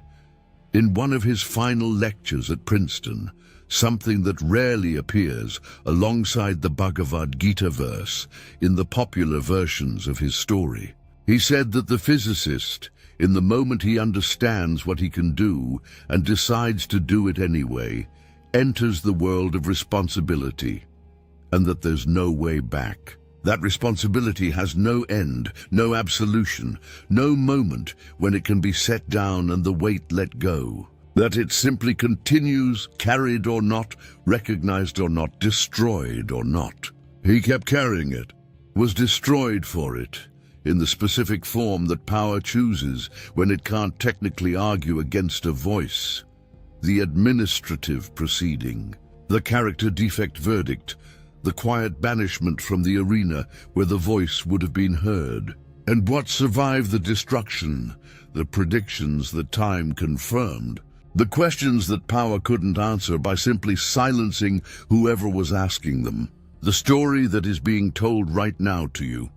in one of his final lectures at Princeton, something that rarely appears alongside the Bhagavad Gita verse in the popular versions of his story. He said that the physicist, in the moment he understands what he can do and decides to do it anyway, enters the world of responsibility, and that there's no way back. That responsibility has no end, no absolution, no moment when it can be set down and the weight let go. That it simply continues, carried or not, recognized or not, destroyed or not. He kept carrying it, was destroyed for it, in the specific form that power chooses when it can't technically argue against a voice. The administrative proceeding, the character defect verdict, the quiet banishment from the arena where the voice would have been heard. And what survived the destruction, the predictions that time confirmed, the questions that power couldn't answer by simply silencing whoever was asking them. The story that is being told right now to you.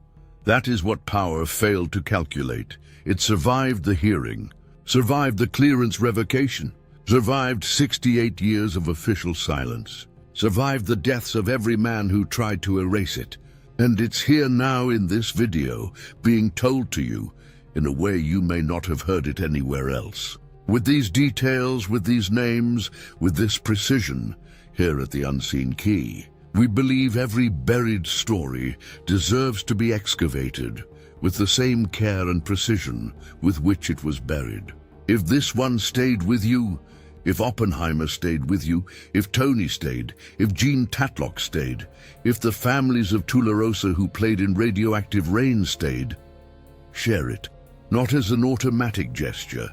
That is what power failed to calculate. It survived the hearing, survived the clearance revocation, survived 68 years of official silence, survived the deaths of every man who tried to erase it. And it's here now in this video, being told to you in a way you may not have heard it anywhere else. With these details, with these names, with this precision, here at the Unseen Key, we believe every buried story deserves to be excavated with the same care and precision with which it was buried. If this one stayed with you, If Oppenheimer stayed with you, if Tony stayed, if Jean Tatlock stayed, if the families of Tularosa who played in Radioactive Rain stayed, share it, not as an automatic gesture,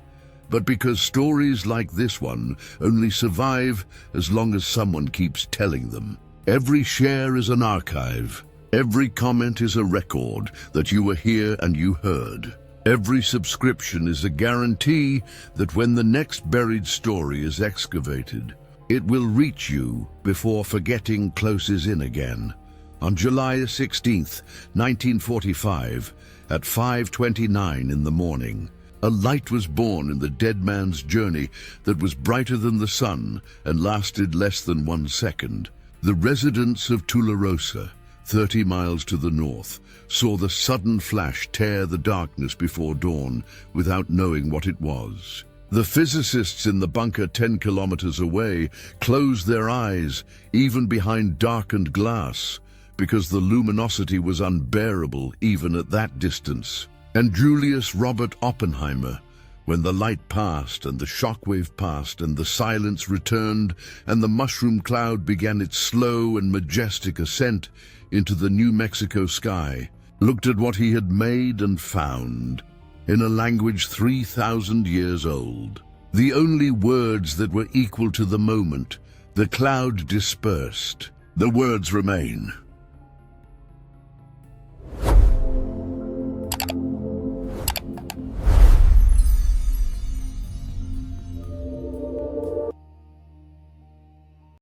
but because stories like this one only survive as long as someone keeps telling them. Every share is an archive. Every comment is a record that you were here and you heard. Every subscription is a guarantee that when the next buried story is excavated, it will reach you before forgetting closes in again. On July 16th, 1945, at 5:29 in the morning, a light was born in the dead man's journey that was brighter than the sun and lasted less than 1 second. The residents of Tularosa, 30 miles to the north, saw the sudden flash tear the darkness before dawn without knowing what it was. The physicists in the bunker 10 kilometers away closed their eyes, even behind darkened glass, because the luminosity was unbearable even at that distance. And Julius Robert Oppenheimer, when the light passed and the shockwave passed and the silence returned and the mushroom cloud began its slow and majestic ascent into the New Mexico sky, looked at what he had made and found in a language 3,000 years old. The only words that were equal to the moment, the cloud dispersed. The words remain.